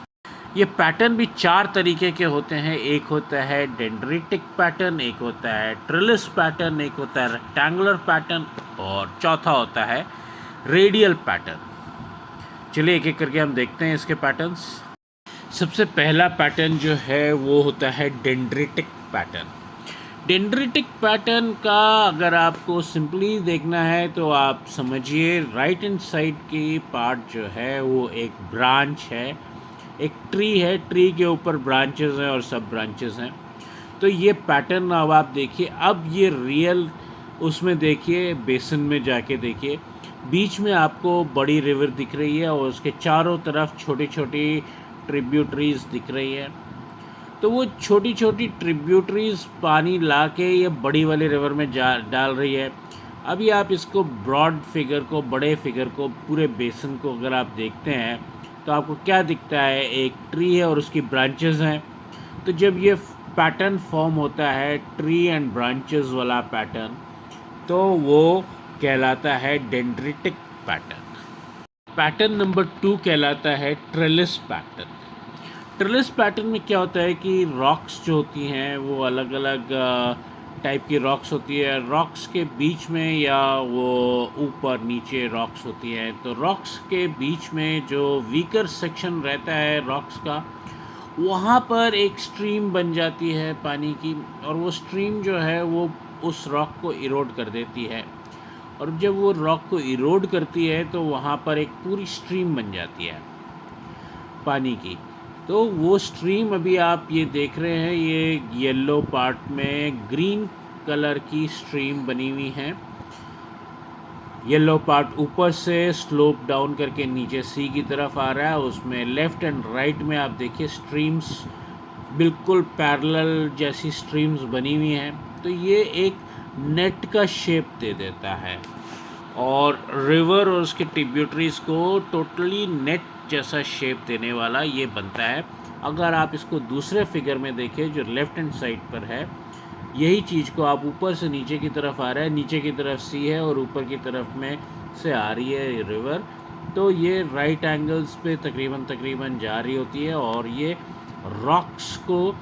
ये पैटर्न भी 4 तरीके के होते हैं। एक होता है डेंड्रिटिक पैटर्न, एक होता है ट्रिलिस पैटर्न, एक होता है रेक्टेंगुलर पैटर्न, और चौथा होता है रेडियल पैटर्न। चलिए एक एक करके हम देखते हैं इसके पैटर्न्स। सबसे पहला पैटर्न जो है वो होता है डेंड्रिटिक पैटर्न। डेंड्रिटिक पैटर्न का अगर आपको सिंपली देखना है तो आप समझिए राइट हैंड साइड की पार्ट जो है वो एक ब्रांच है, एक ट्री है, ट्री के ऊपर ब्रांचेस हैं और सब ब्रांचेस हैं। तो ये पैटर्न अब आप देखिए, अब ये रियल उसमें देखिए, बेसिन में जाके देखिए, बीच में आपको बड़ी रिवर दिख रही है और उसके चारों तरफ छोटी छोटी ट्रिब्यूटरीज दिख रही है। तो वो छोटी छोटी ट्रिब्यूटरीज पानी ला के ये बड़ी वाली रिवर में डाल रही है। अभी आप इसको ब्रॉड फिगर को, बड़े फिगर को, पूरे बेसिन को अगर आप देखते हैं तो आपको क्या दिखता है? एक ट्री है और उसकी ब्रांचेस हैं। तो जब ये पैटर्न फॉर्म होता है, ट्री एंड ब्रांचेस वाला पैटर्न, तो वो कहलाता है डेंड्रिटिक पैटर्न। पैटर्न नंबर 2 कहलाता है ट्रेलिस पैटर्न। ट्रेलिस पैटर्न में क्या होता है कि रॉक्स जो होती हैं वो अलग अलग टाइप की रॉक्स होती है। रॉक्स के बीच में या वो ऊपर नीचे रॉक्स होती हैं, तो रॉक्स के बीच में जो वीकर सेक्शन रहता है रॉक्स का, वहाँ पर एक स्ट्रीम बन जाती है पानी की, और वो स्ट्रीम जो है वो उस रॉक को इरोड कर देती है। और जब वो रॉक को इरोड करती है तो वहाँ पर एक पूरी स्ट्रीम बन जाती है पानी की। तो वो स्ट्रीम अभी आप ये देख रहे हैं, ये येलो पार्ट में ग्रीन कलर की स्ट्रीम बनी हुई है। येलो पार्ट ऊपर से स्लोप डाउन करके नीचे सी की तरफ आ रहा है। उसमें लेफ़्ट एंड राइट में आप देखिए स्ट्रीम्स बिल्कुल पैरेलल जैसी स्ट्रीम्स बनी हुई हैं। तो ये एक नेट का शेप दे देता है और रिवर और उसके ट्रिब्यूटरीज़ को टोटली नेट जैसा शेप देने वाला ये बनता है। अगर आप इसको दूसरे फिगर में देखें जो लेफ़्ट हैंड साइड पर है, यही चीज़ को आप ऊपर से नीचे की तरफ आ रहा है, नीचे की तरफ सी है और ऊपर की तरफ में से आ रही है रिवर, तो ये राइट एंगल्स पे तकरीबन जा रही होती है। और ये रॉक्स को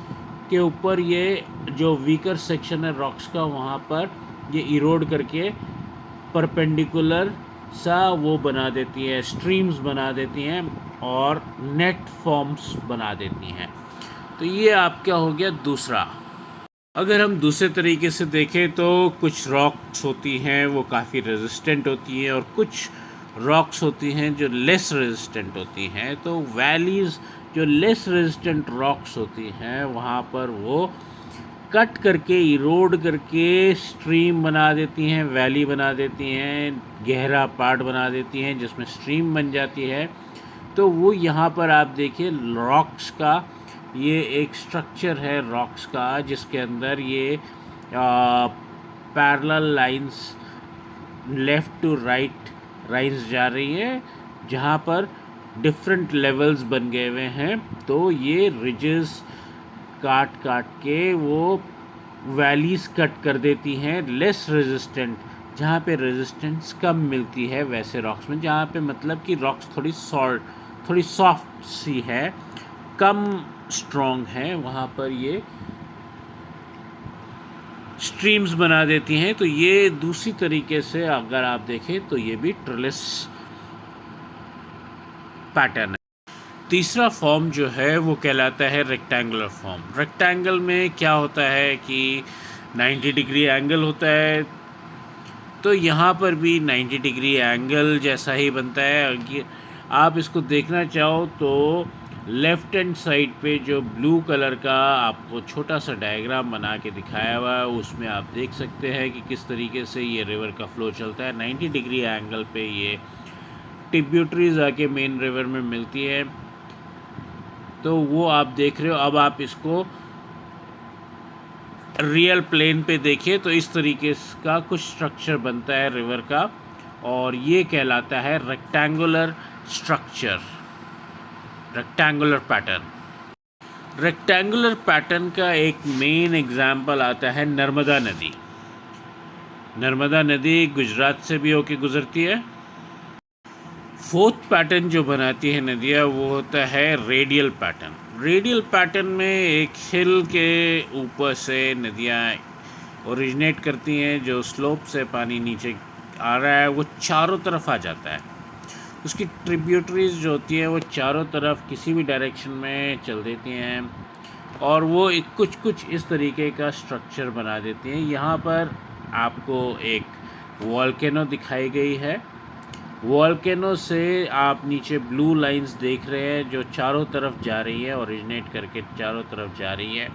के ऊपर ये जो वीकर सेक्शन है रॉक्स का, वहाँ पर ये इरोड करके परपेंडिकुलर सा वो बना देती है, स्ट्रीम्स बना देती हैं और नेट फॉर्म्स बना देती हैं। तो ये आपका हो गया दूसरा। अगर हम दूसरे तरीके से देखें तो कुछ रॉक्स होती हैं वो काफ़ी रेजिस्टेंट होती हैं और कुछ रॉक्स होती हैं जो लेस रेजिस्टेंट होती हैं। तो वैलीज़ जो लेस रेजिस्टेंट रॉक्स होती हैं वहाँ पर वो कट करके, इरोड करके स्ट्रीम बना देती हैं, वैली बना देती हैं, गहरा पार्ट बना देती हैं जिसमें स्ट्रीम बन जाती है। तो वो यहाँ पर आप देखिए रॉक्स का ये एक स्ट्रक्चर है रॉक्स का, जिसके अंदर ये parallel lines left to right lines जा रही है जहाँ पर डिफरेंट लेवल्स बन गए हुए हैं। तो ये रिजेस काट के वो वैलीज़ कट कर देती हैं लेस रेजिस्टेंट, जहाँ पे रेजिस्टेंस कम मिलती है वैसे रॉक्स में, जहाँ पे मतलब कि रॉक्स थोड़ी सॉफ्ट सी है, कम स्ट्रॉन्ग है, वहाँ पर ये स्ट्रीम्स बना देती हैं। तो ये दूसरी तरीके से अगर आप देखें तो ये भी ट्रेलिस पैटर्न है। तीसरा फॉर्म जो है वो कहलाता है रेक्टेंगुलर फॉर्म। रेक्टेंगल में क्या होता है कि 90 डिग्री एंगल होता है, तो यहाँ पर भी 90 डिग्री एंगल जैसा ही बनता है। आप इसको देखना चाहो तो लेफ़्ट हैंड साइड पे जो ब्लू कलर का आपको छोटा सा डायग्राम बना के दिखाया हुआ है, उसमें आप देख सकते हैं कि किस तरीके से ये रिवर का फ़्लो चलता है। 90 डिग्री एंगल पे ये ट्रिब्यूटरीज आके मेन रिवर में मिलती है, तो वो आप देख रहे हो। अब आप इसको रियल प्लेन पे देखिए तो इस तरीके का कुछ स्ट्रक्चर बनता है रिवर का, और ये कहलाता है rectangular structure, rectangular pattern. Rectangular pattern का एक मेन एग्जाम्पल आता है नर्मदा नदी। नर्मदा नदी गुजरात से भी होके गुजरती है। फोर्थ पैटर्न जो बनाती है नदियाँ वो होता है रेडियल पैटर्न। रेडियल पैटर्न में एक हिल के ऊपर से नदियाँ ओरिजिनेट करती हैं, जो स्लोप से पानी नीचे आ रहा है वो चारों तरफ आ जाता है। उसकी ट्रिब्यूटरीज जो होती हैं वो चारों तरफ किसी भी डायरेक्शन में चल देती हैं, और वो एक कुछ इस तरीके का स्ट्रक्चर बना देती हैं। यहाँ पर आपको एक वॉल्केनो दिखाई गई है। वॉल्केनो से आप नीचे ब्लू लाइंस देख रहे हैं जो चारों तरफ जा रही है, ओरिजिनेट करके चारों तरफ जा रही है।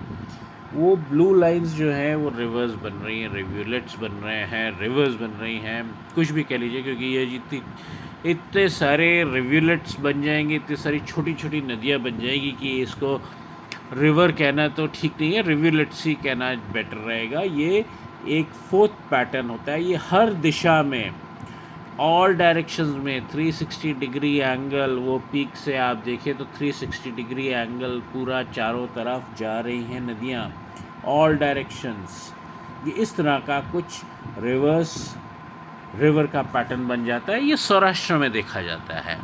वो ब्लू लाइंस जो हैं वो रिवर्स बन रही हैं, रिव्यूलेट्स बन रहे हैं, रिवर्स बन रही हैं, कुछ भी कह लीजिए, क्योंकि ये जितनी इतने सारे रिव्यूलेट्स बन जाएंगे, इतनी सारी छोटी छोटी नदियाँ बन जाएगी कि इसको रिवर कहना तो ठीक नहीं है, रिव्यूलेट्स ही कहना बेटर रहेगा। ये एक फोर्थ पैटर्न होता है। ये हर दिशा में, ऑल डायरेक्शंस में 360 डिग्री एंगल, वो पीक से आप देखें तो 360 डिग्री एंगल पूरा चारों तरफ जा रही हैं नदियाँ, ऑल डायरेक्शंस। ये इस तरह का कुछ रिवर्स रिवर का पैटर्न बन जाता है। ये सौराष्ट्र में देखा जाता है,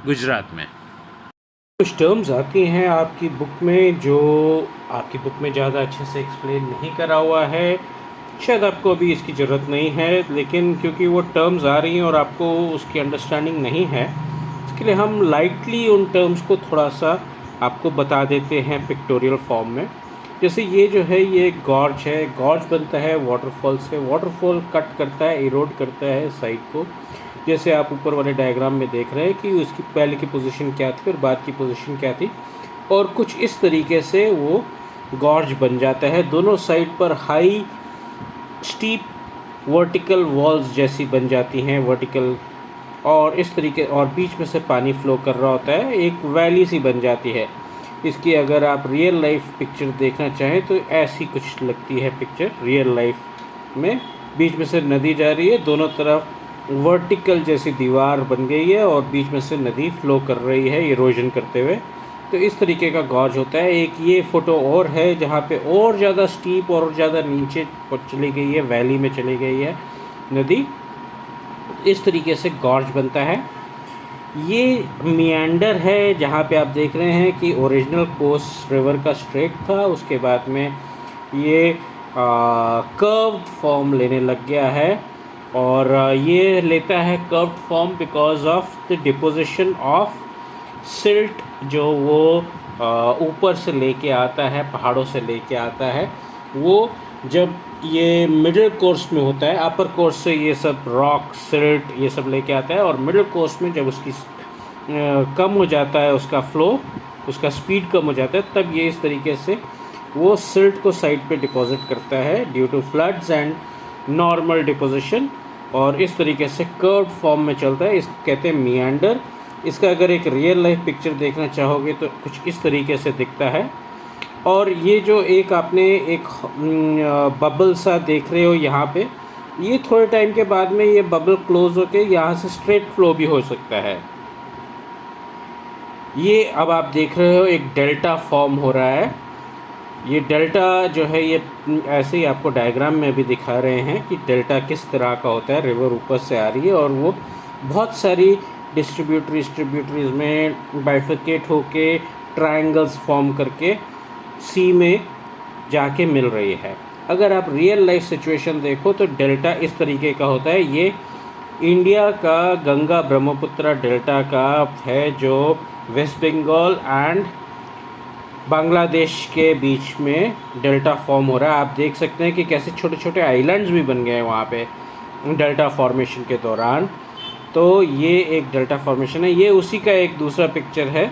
गुजरात में। कुछ टर्म्स आती हैं आपकी बुक में जो आपकी बुक में ज़्यादा अच्छे से एक्सप्लेन नहीं करा हुआ है, शायद आपको अभी इसकी ज़रूरत नहीं है, लेकिन क्योंकि वो टर्म्स आ रही हैं और आपको उसकी अंडरस्टैंडिंग नहीं है, इसके लिए हम लाइटली उन टर्म्स को थोड़ा सा आपको बता देते हैं पिक्टोरियल फॉर्म में। जैसे ये जो है ये गॉर्ज है, गॉर्ज बनता है वाटरफॉल से। वाटरफॉल कट करता है, इरोड करता है साइड को, जैसे आप ऊपर वाले डायग्राम में देख रहे हैं कि उसकी पहले की पोजीशन क्या थी और बाद की पोजीशन क्या थी, और कुछ इस तरीके से वो गॉर्ज बन जाता है। दोनों साइड पर हाई स्टीप वर्टिकल वॉल्स जैसी बन जाती हैं, वर्टिकल, और इस तरीके, और बीच में से पानी फ्लो कर रहा होता है, एक वैली सी बन जाती है। इसकी अगर आप रियल लाइफ पिक्चर देखना चाहें तो ऐसी कुछ लगती है पिक्चर रियल लाइफ में। बीच में से नदी जा रही है, दोनों तरफ वर्टिकल जैसी दीवार बन गई है और बीच में से नदी फ्लो कर रही है इरोजन करते हुए। तो इस तरीके का गॉर्ज होता है। एक ये फ़ोटो और है जहाँ पे और ज़्यादा स्टीप और ज़्यादा नीचे चली गई है, वैली में चली गई है नदी। इस तरीके से गॉर्ज बनता है। ये मियांडर है जहाँ पे आप देख रहे हैं कि ओरिजिनल कोर्स रिवर का स्ट्रेट था, उसके बाद में ये कर्व्ड फॉर्म लेने लग गया है, और ये लेता है curved form because of the deposition of silt, जो वो ऊपर से लेके आता है, पहाड़ों से लेके आता है। वो जब ये मिडिल कोर्स में होता है, अपर कोर्स से ये सब रॉक सिल्ट ये सब लेके आता है, और मिडिल कोर्स में जब उसकी कम हो जाता है, उसका फ्लो, उसका स्पीड कम हो जाता है, तब ये इस तरीके से वो सिल्ट को साइड पे डिपॉजिट करता है due to floods and normal deposition, और इस तरीके से कर्व फॉर्म में चलता है। इसको कहते हैं मियांडर। इसका अगर एक रियल लाइफ पिक्चर देखना चाहोगे तो कुछ इस तरीके से दिखता है। और ये जो एक आपने एक बबल सा देख रहे हो यहाँ पे, ये थोड़े टाइम के बाद में ये बबल क्लोज होके यहाँ से स्ट्रेट फ्लो भी हो सकता है। ये अब आप देख रहे हो एक डेल्टा फॉर्म हो रहा है। ये डेल्टा जो है ये ऐसे ही आपको डायग्राम में भी दिखा रहे हैं कि डेल्टा किस तरह का होता है। रिवर ऊपर से आ रही है और वो बहुत सारी डिस्ट्रीब्यूटरीज में बाइफिकेट होके ट्रायंगल्स फॉर्म करके सी में जाके मिल रही है। अगर आप रियल लाइफ सिचुएशन देखो तो डेल्टा इस तरीके का होता है। ये इंडिया का गंगा ब्रह्मपुत्र डेल्टा का है, जो वेस्ट बंगाल एंड बांग्लादेश के बीच में डेल्टा फॉर्म हो रहा है। आप देख सकते हैं कि कैसे छोटे छोटे आइलैंड्स भी बन गए हैं वहाँ पे डेल्टा फॉर्मेशन के दौरान। तो ये एक डेल्टा फॉर्मेशन है। ये उसी का एक दूसरा पिक्चर है।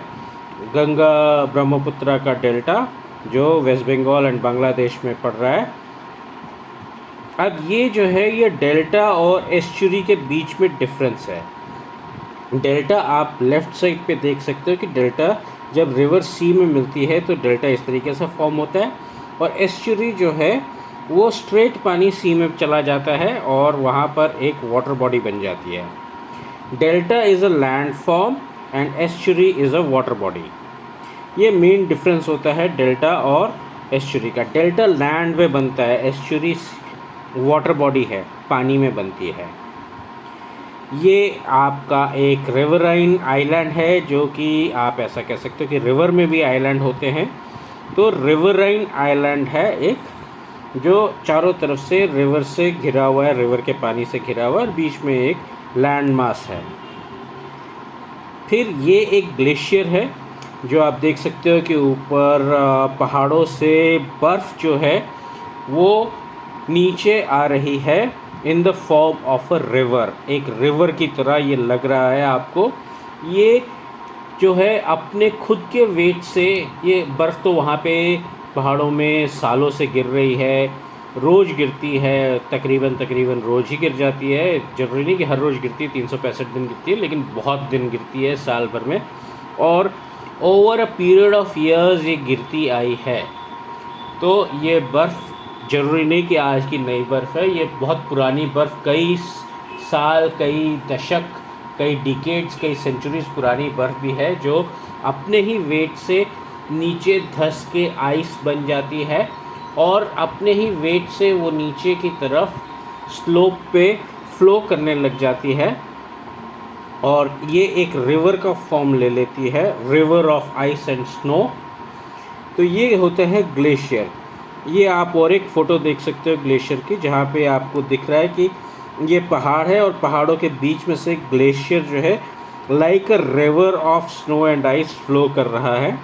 गंगा ब्रह्मपुत्र का डेल्टा जो वेस्ट बंगाल एंड बांग्लादेश में पड़ रहा है। अब ये जो है ये डेल्टा और एस्चुरी के बीच में डिफरेंस है। डेल्टा आप लेफ़्ट साइड पे देख सकते हो कि डेल्टा जब रिवर सी में मिलती है तो डेल्टा इस तरीके से फॉर्म होता है, और एस्चुरी जो है वो स्ट्रेट पानी सी में चला जाता है और वहाँ पर एक वाटर बॉडी बन जाती है। Delta is a land form and estuary is a water body. ये मेन डिफरेंस होता है डेल्टा और एस्चुरी का। डेल्टा लैंड में बनता है, एस्चुरी वाटर बॉडी है, पानी में बनती है। ये आपका एक रिवराइन आइलैंड है, जो कि आप ऐसा कह सकते हो कि रिवर में भी आइलैंड होते हैं। तो रिवराइन आइलैंड है एक, जो चारों तरफ से रिवर से घिरा हुआ है, रिवर के पानी से घिरा हुआ है, और बीच में एक लैंड मास है। फिर ये एक ग्लेशियर है जो आप देख सकते हो कि ऊपर पहाड़ों से बर्फ़ जो है वो नीचे आ रही है in the form of a river. एक रिवर की तरह ये लग रहा है आपको। ये जो है अपने खुद के वेट से, ये बर्फ़ तो वहाँ पे पहाड़ों में सालों से गिर रही है, रोज़ गिरती है, तकरीबन रोज़ ही गिर जाती है। ज़रूरी नहीं कि हर रोज़ गिरती है, 365 दिन गिरती है, लेकिन बहुत दिन गिरती है साल भर में, और over a period of years ये गिरती आई है। तो ये बर्फ़ ज़रूरी नहीं कि आज की नई बर्फ़ है, ये बहुत पुरानी बर्फ़, कई साल, कई दशक, कई डिकेड्स, कई सेंचुरीज़ पुरानी बर्फ़ भी है, जो अपने ही वेट से नीचे धंस के आइस बन जाती है और अपने ही वेट से वो नीचे की तरफ स्लोप पे फ्लो करने लग जाती है, और ये एक रिवर का फॉर्म ले लेती है, river of ice and snow. तो ये होते हैं ग्लेशियर। ये आप और एक फ़ोटो देख सकते हो ग्लेशियर की, जहाँ पे आपको दिख रहा है कि ये पहाड़ है और पहाड़ों के बीच में से ग्लेशियर जो है like a river of snow and ice flow कर रहा है।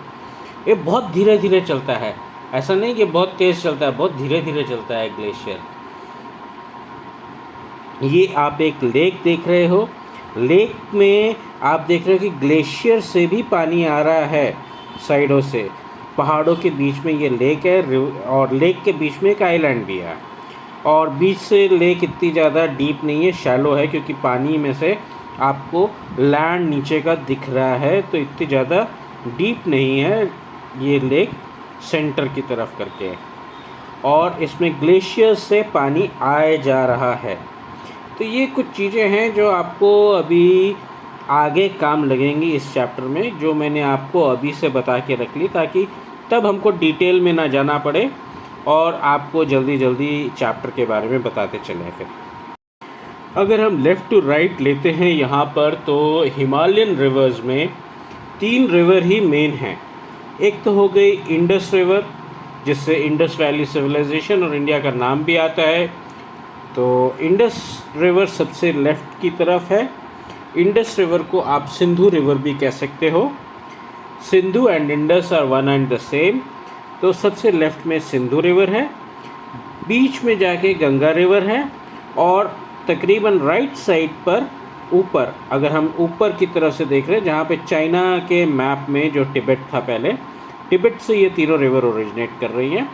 ये बहुत धीरे धीरे चलता है, ऐसा नहीं कि बहुत तेज़ चलता है, बहुत धीरे धीरे चलता है ग्लेशियर। ये आप एक लेक देख रहे हो, लेक में आप देख रहे हो कि ग्लेशियर से भी पानी आ रहा है साइडों से। पहाड़ों के बीच में ये लेक है, और लेक के बीच में एक आइलैंड भी है, और बीच से लेक इतनी ज़्यादा डीप नहीं है, शैलो है, क्योंकि पानी में से आपको लैंड नीचे का दिख रहा है, तो इतनी ज़्यादा डीप नहीं है ये लेक सेंटर की तरफ करके, और इसमें ग्लेशियर से पानी आए जा रहा है। तो ये कुछ चीज़ें हैं जो आपको अभी आगे काम लगेंगी इस चैप्टर में, जो मैंने आपको अभी से बता के रख ली, ताकि तब हमको डिटेल में ना जाना पड़े और आपको जल्दी जल्दी चैप्टर के बारे में बताते चलें। फिर अगर हम लेफ़्ट टू राइट लेते हैं यहाँ पर, तो हिमालयन रिवर्स में 3 रिवर ही मेन हैं। एक तो हो गई इंडस रिवर, जिससे इंडस वैली सिविलाइजेशन और इंडिया का नाम भी आता है। तो इंडस रिवर सबसे लेफ़्ट की तरफ है। इंडस रिवर को आप सिंधु रिवर भी कह सकते हो। Sindhu and Indus are one and the same. तो सबसे लेफ़्ट में सिंधु रिवर है, बीच में जाके गंगा रिवर है, और तकरीबन राइट साइड पर ऊपर, अगर हम ऊपर की तरफ से देख रहे हैं, जहाँ पे चाइना के मैप में जो तिब्बत था पहले, तिब्बत से ये तीनों रिवर ओरिजिनेट कर रही हैं।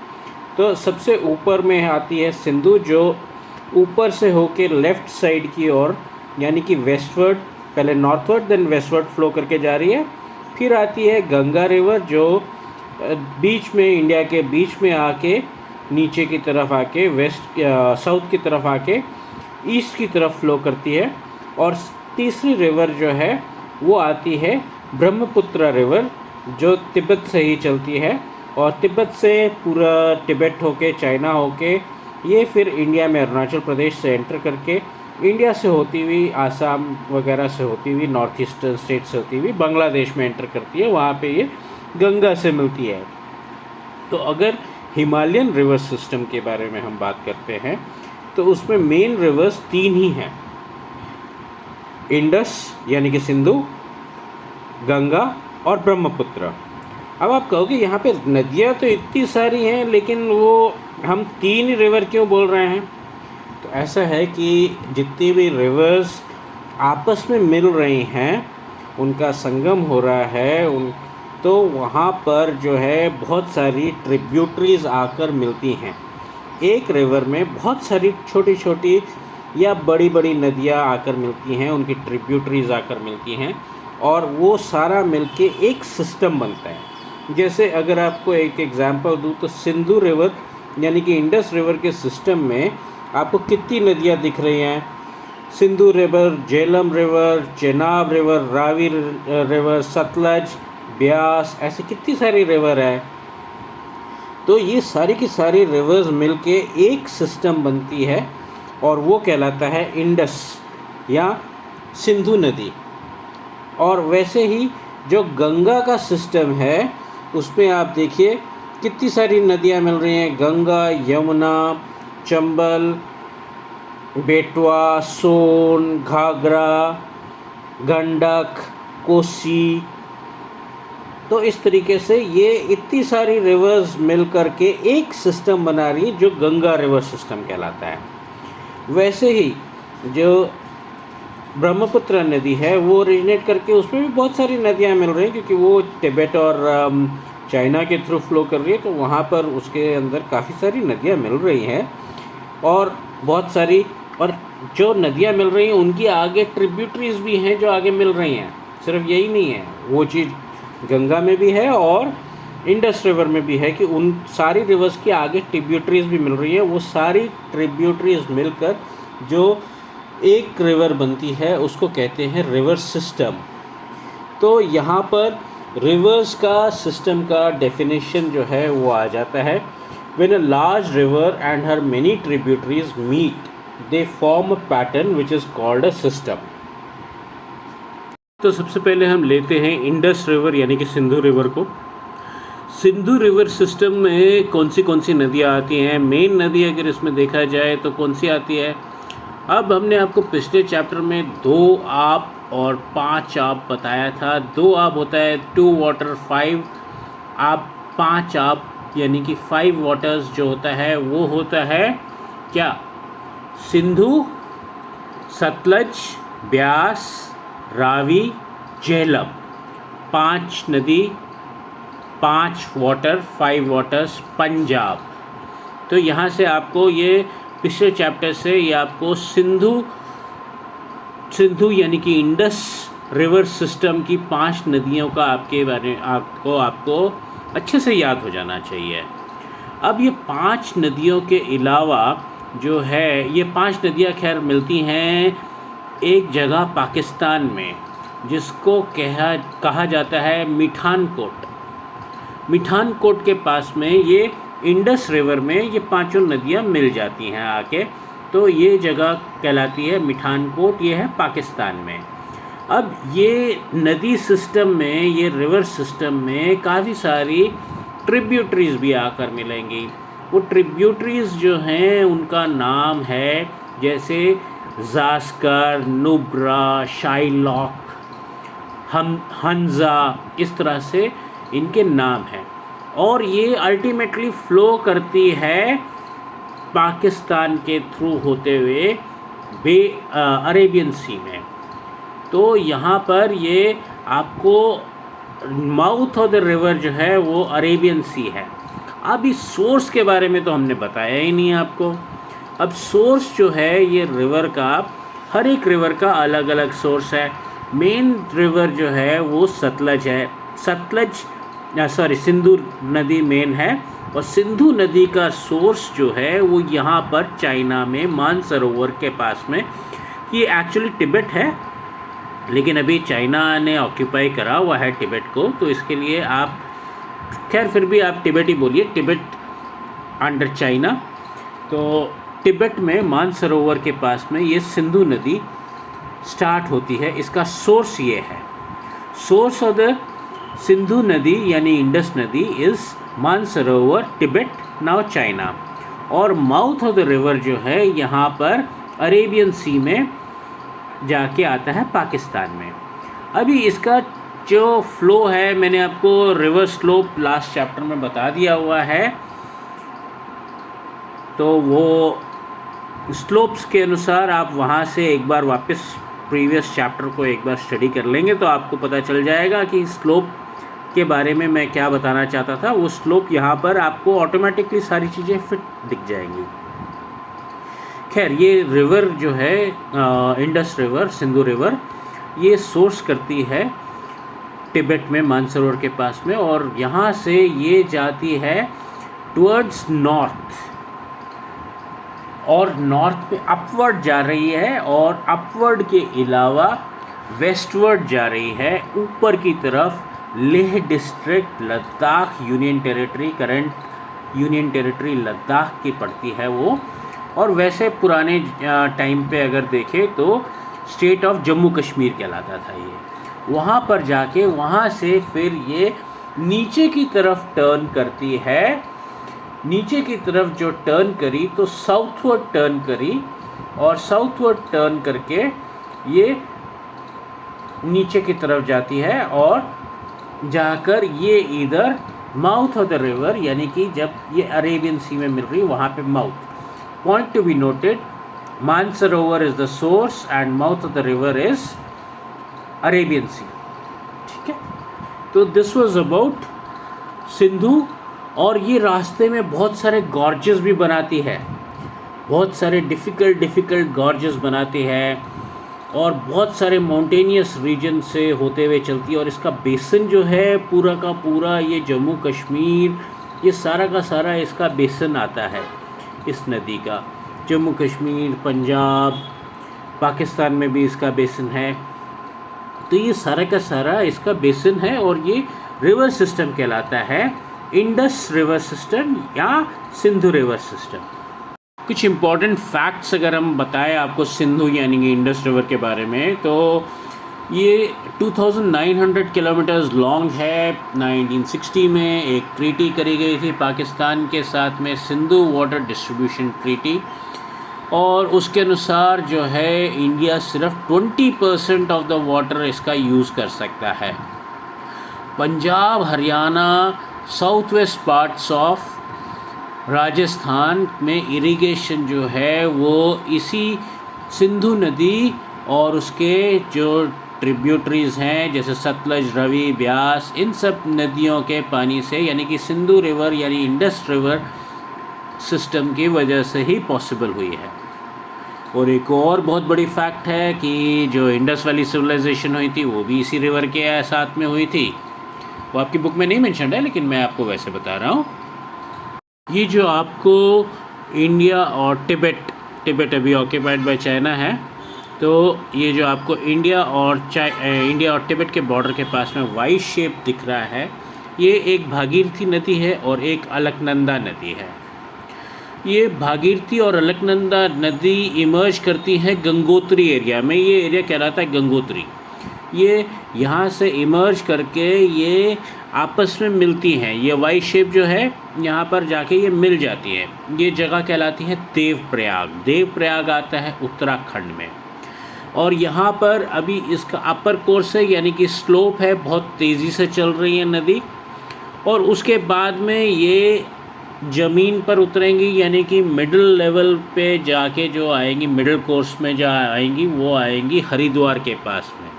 तो सबसे ऊपर में आती है सिंधु, जो ऊपर से होके लेफ़्ट साइड की ओर, यानी कि वेस्टवर्ड, पहले नॉर्थवर्ड देन वेस्टवर्ड फ्लो करके जा रही है। फिर आती है गंगा रिवर, जो बीच में, इंडिया के बीच में आके नीचे की तरफ आके वेस्ट साउथ की तरफ आके ईस्ट की तरफ फ्लो करती है। और तीसरी रिवर जो है वो आती है ब्रह्मपुत्र रिवर, जो तिब्बत से ही चलती है, और तिब्बत से पूरा तिब्बत होके, चाइना होके, ये फिर इंडिया में अरुणाचल प्रदेश से एंटर करके, इंडिया से होती हुई, आसाम वगैरह से होती हुई, नॉर्थ ईस्टर्न स्टेट से होती हुई बांग्लादेश में एंटर करती है, वहाँ पे ये गंगा से मिलती है। तो अगर हिमालयन रिवर सिस्टम के बारे में हम बात करते हैं, तो उसमें मेन रिवर्स 3 ही हैं, इंडस यानी कि सिंधु, गंगा और ब्रह्मपुत्र। अब आप कहोगे यहाँ पे नदियाँ तो इतनी सारी हैं, लेकिन वो हम 3 ही रिवर क्यों बोल रहे हैं? तो ऐसा है कि जितनी भी रिवर्स आपस में मिल रही हैं, उनका संगम हो रहा है, तो वहाँ पर जो है बहुत सारी ट्रिब्यूटरीज आकर मिलती हैं। एक रिवर में बहुत सारी छोटी छोटी या बड़ी बड़ी नदियाँ आकर मिलती हैं, उनकी ट्रिब्यूटरीज आकर मिलती हैं, और वो सारा मिलके एक सिस्टम बनता है। जैसे अगर आपको एक एग्जांपल दूँ तो सिंधु रिवर यानी कि इंडस रिवर के सिस्टम में आपको कितनी नदियाँ दिख रही हैं? Sindhu river, Jhelum river, Chenab river, Ravi river, Sutlej, Beas, ऐसे कितनी सारी रिवर है। तो ये सारी की सारी रिवर्स मिलके एक सिस्टम बनती है और वो कहलाता है इंडस या सिंधु नदी। और वैसे ही जो गंगा का सिस्टम है उसमें आप देखिए कितनी सारी नदियाँ मिल रही हैं। गंगा, यमुना, चंबल, बेटवा, सोन, घाघरा, गंडक, कोसी। तो इस तरीके से ये इतनी सारी रिवर्स मिल कर के एक सिस्टम बना रही है जो गंगा रिवर सिस्टम कहलाता है। वैसे ही जो ब्रह्मपुत्र नदी है वो ओरिजिनेट करके उसमें भी बहुत सारी नदियाँ मिल रही हैं, क्योंकि वो तिब्बत और चाइना के थ्रू फ्लो कर रही है, तो वहाँ पर उसके अंदर काफ़ी सारी नदियाँ मिल रही हैं। और बहुत सारी और जो नदियाँ मिल रही हैं उनकी आगे ट्रिब्यूटरीज भी हैं जो आगे मिल रही हैं। सिर्फ यही नहीं है, वो चीज़ गंगा में भी है और इंडस रिवर में भी है कि उन सारी रिवर्स की आगे ट्रिब्यूटरीज भी मिल रही है। वो सारी ट्रिब्यूटरीज मिलकर जो एक रिवर बनती है उसको कहते हैं रिवर सिस्टम। तो यहाँ पर रिवर्स का सिस्टम का डेफिनेशन जो है वो आ जाता है, when a large river and her many tributaries meet they form a pattern which is called a system. तो सबसे पहले हम लेते हैं इंडस रिवर यानी कि सिंधु रिवर को। सिंधु रिवर सिस्टम में कौन सी नदियाँ आती हैं? मेन नदी अगर इसमें देखा जाए तो कौन सी आती है? अब हमने आपको पिछले चैप्टर में 2 आप और 5 आप बताया था। 2 आप होता है 2 वाटर 5 आप, 5 आप यानी कि 5 वाटर्स जो होता है वो होता है क्या? सिंधु, सतलज, ब्यास, रावी, झेलम। 5 नदी, 5 वाटर, 5 वाटर्स, पंजाब। तो यहाँ से आपको ये पिछले चैप्टर से ये आपको सिंधु यानी कि इंडस रिवर सिस्टम की 5 नदियों का आपके बारे आपको अच्छे से याद हो जाना चाहिए। अब ये 5 नदियों के अलावा जो है ये 5 नदियाँ खैर मिलती हैं एक जगह पाकिस्तान में, जिसको कहा जाता है मिठानकोट। मिठानकोट के पास में ये इंडस रिवर में ये 5 नदियाँ मिल जाती हैं आके, तो ये जगह कहलाती है मिठानकोट। ये है पाकिस्तान में। अब ये नदी सिस्टम में, ये रिवर सिस्टम में काफ़ी सारी ट्रिब्यूटरीज भी आकर मिलेंगी। वो ट्रिब्यूटरीज जो हैं उनका नाम है जैसे ज़ास्कर, नुब्रा, शाइलॉक, हंजा, इस तरह से इनके नाम हैं। और ये अल्टीमेटली फ़्लो करती है पाकिस्तान के थ्रू होते हुए अरेबियन सी में। तो यहाँ पर ये आपको माउथ ऑफ द रिवर जो है वो अरेबियन सी है। अब इस सोर्स के बारे में तो हमने बताया ही नहीं आपको। अब सोर्स जो है ये रिवर का, हर एक रिवर का अलग अलग सोर्स है। मेन रिवर जो है वो सतलज है। सिंधु नदी मेन है, और सिंधु नदी का सोर्स जो है वो यहाँ पर चाइना में मानसरोवर के पास में। ये एक्चुअली तिब्बत है, लेकिन अभी चाइना ने ऑक्यूपाई करा हुआ है तिब्बत को, तो इसके लिए आप खैर फिर भी आप तिब्बत ही बोलिए, तिब्बत अंडर चाइना। तो तिब्बत में मानसरोवर के पास में ये सिंधु नदी स्टार्ट होती है। इसका सोर्स ये है, सोर्स ऑफ द सिंधु नदी यानी इंडस नदी is Mansarovar, Tibet, now China. और माउथ ऑफ द रिवर जो है यहाँ पर अरेबियन सी में जाके आता है पाकिस्तान में। अभी इसका जो फ्लो है मैंने आपको रिवर स्लोप लास्ट चैप्टर में बता दिया हुआ है, तो वो स्लोप्स के अनुसार आप वहाँ से एक बार वापस प्रीवियस चैप्टर को एक बार स्टडी कर लेंगे तो आपको पता चल जाएगा कि स्लोप के बारे में मैं क्या बताना चाहता था, वो स्लोप यहाँ पर आपको ऑटोमेटिकली सारी चीज़ें फिट दिख जाएंगी। खैर, ये रिवर जो है इंडस रिवर, सिंधु रिवर, ये सोर्स करती है तिब्बत में मानसरोवर के पास में, और यहाँ से ये जाती है टुवर्ड्स नॉर्थ, और नॉर्थ में अपवर्ड जा रही है, और अपवर्ड के अलावा वेस्टवर्ड जा रही है ऊपर की तरफ। Leh district, Ladakh union territory, current union territory Ladakh की पड़ती है वो। और वैसे पुराने टाइम पे अगर देखें तो स्टेट ऑफ जम्मू कश्मीर कहलाता था ये। वहाँ पर जाके वहाँ से फिर ये नीचे की तरफ टर्न करती है। नीचे की तरफ जो टर्न करी तो साउथवर्ड टर्न करी, और साउथवर्ड टर्न करके ये नीचे की तरफ जाती है, और जाकर ये इधर माउथ ऑफ द रिवर, यानी कि जब ये अरेबियन सी में मिल रही वहाँ पे mouth. Point to be noted, Mansarovar is the source and mouth of the river is Arabian sea. ठीक है, तो दिस वाज अबाउट सिंधु। और ये रास्ते में बहुत सारे गॉर्जेस भी बनाती है, बहुत सारे डिफ़िकल्ट गॉर्जेस बनाती है, और बहुत सारे माउंटेनियस रीजन से होते हुए चलती है। और इसका बेसन जो है पूरा का पूरा, ये जम्मू कश्मीर, ये सारा का सारा इसका बेसन आता है इस नदी का। जम्मू कश्मीर, पंजाब, पाकिस्तान में भी इसका बेसन है। तो ये सारा का सारा इसका बेसन है, और ये रिवर सिस्टम कहलाता है इंडस रिवर सिस्टम या सिंधु रिवर सिस्टम। कुछ इम्पॉर्टेंट फैक्ट्स अगर हम बताएं आपको सिंधु यानी कि इंडस रिवर के बारे में, तो ये 2900 किलोमीटर्स लॉन्ग है। 1960 में एक ट्रीटी करी गई थी पाकिस्तान के साथ में, सिंधु वाटर डिस्ट्रीब्यूशन ट्रीटी, और उसके अनुसार जो है इंडिया सिर्फ 20% ऑफ द वाटर इसका यूज़ कर सकता है। Punjab, Haryana, south west parts of Rajasthan में इरिगेशन जो है वो इसी सिंधु नदी और उसके जो ट्रिब्यूटरीज़ हैं जैसे सतलज, रवि, ब्यास, इन सब नदियों के पानी से, यानी कि सिंधु रिवर यानी इंडस रिवर सिस्टम की वजह से ही पॉसिबल हुई है। और एक और बहुत बड़ी फैक्ट है कि जो इंडस वैली सिविलाइजेशन हुई थी वो भी इसी रिवर के साथ में हुई थी। वो आपकी बुक में नहीं मेंशन है, लेकिन मैं आपको वैसे बता रहा हूँ। ये जो आपको इंडिया और तिब्बत अभी ऑक्यूपाइड बाय चाइना है, तो ये जो आपको इंडिया और तिब्बत के बॉर्डर के पास में वाई शेप दिख रहा है, ये एक भागीरथी नदी है और एक अलकनंदा नदी है। ये भागीरथी और अलकनंदा नदी इमर्ज करती हैं गंगोत्री एरिया में। ये एरिया कहलाता है गंगोत्री। ये यहाँ से इमर्ज करके ये आपस में मिलती हैं। ये वाई शेप जो है यहाँ पर जाके ये मिल जाती है। ये जगह कहलाती है देवप्रयाग। देवप्रयाग आता है उत्तराखंड में। और यहाँ पर अभी इसका अपर कोर्स है, यानी कि स्लोप है, बहुत तेज़ी से चल रही है नदी। और उसके बाद में ये ज़मीन पर उतरेंगी, यानी कि मिडिल लेवल पे जाके जो आएंगी, मिडिल कोर्स में जो आएंगी वो आएंगी हरिद्वार के पास में।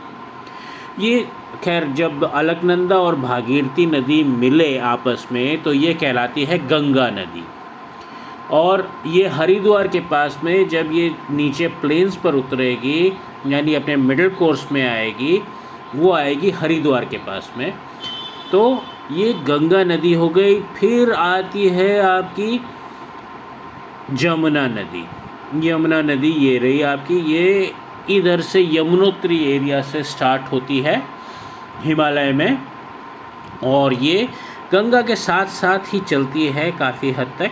ये खैर जब अलकनंदा और भागीरथी नदी मिले आपस में तो ये कहलाती है गंगा नदी। और ये हरिद्वार के पास में जब ये नीचे प्लेन्स पर उतरेगी, यानी अपने मिडिल कोर्स में आएगी, वो आएगी हरिद्वार के पास में। तो ये गंगा नदी हो गई। फिर आती है आपकी जमुना नदी। यमुना नदी ये रही आपकी, ये इधर से यमुनोत्री एरिया से स्टार्ट होती है हिमालय में, और ये गंगा के साथ साथ ही चलती है काफ़ी हद तक।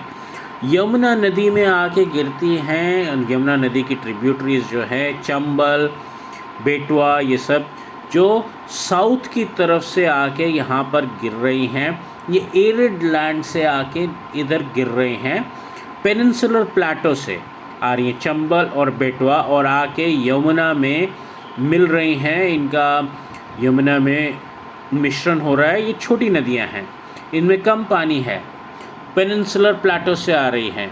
यमुना नदी में आके गिरती हैं। यमुना नदी की ट्रिब्यूटरीज जो है चंबल, बेटवा, ये सब जो साउथ की तरफ से आके यहाँ पर गिर रही हैं। ये एरिड लैंड से आके इधर गिर रहे हैं, पेनिनसुलर प्लेटो से आ रही हैं चंबल और बेटवा, और आके यमुना में मिल रही हैं। इनका यमुना में मिश्रण हो रहा है। ये छोटी नदियां हैं, इनमें कम पानी है, पेनिनसुलर प्लेटो से आ रही हैं।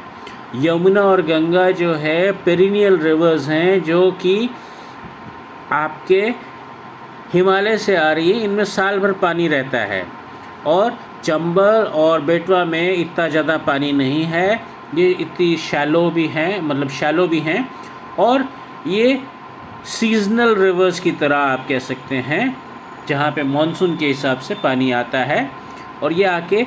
यमुना और गंगा जो है पेरिनियल रिवर्स हैं, जो कि आपके हिमालय से आ रही है। इनमें साल भर पानी रहता है। और चंबल और बेटवा में इतना ज़्यादा पानी नहीं है, ये इतनी शैलो भी हैं, मतलब शैलो भी हैं, और ये सीजनल रिवर्स की तरह आप कह सकते हैं, जहाँ पे मॉनसून के हिसाब से पानी आता है। और ये आके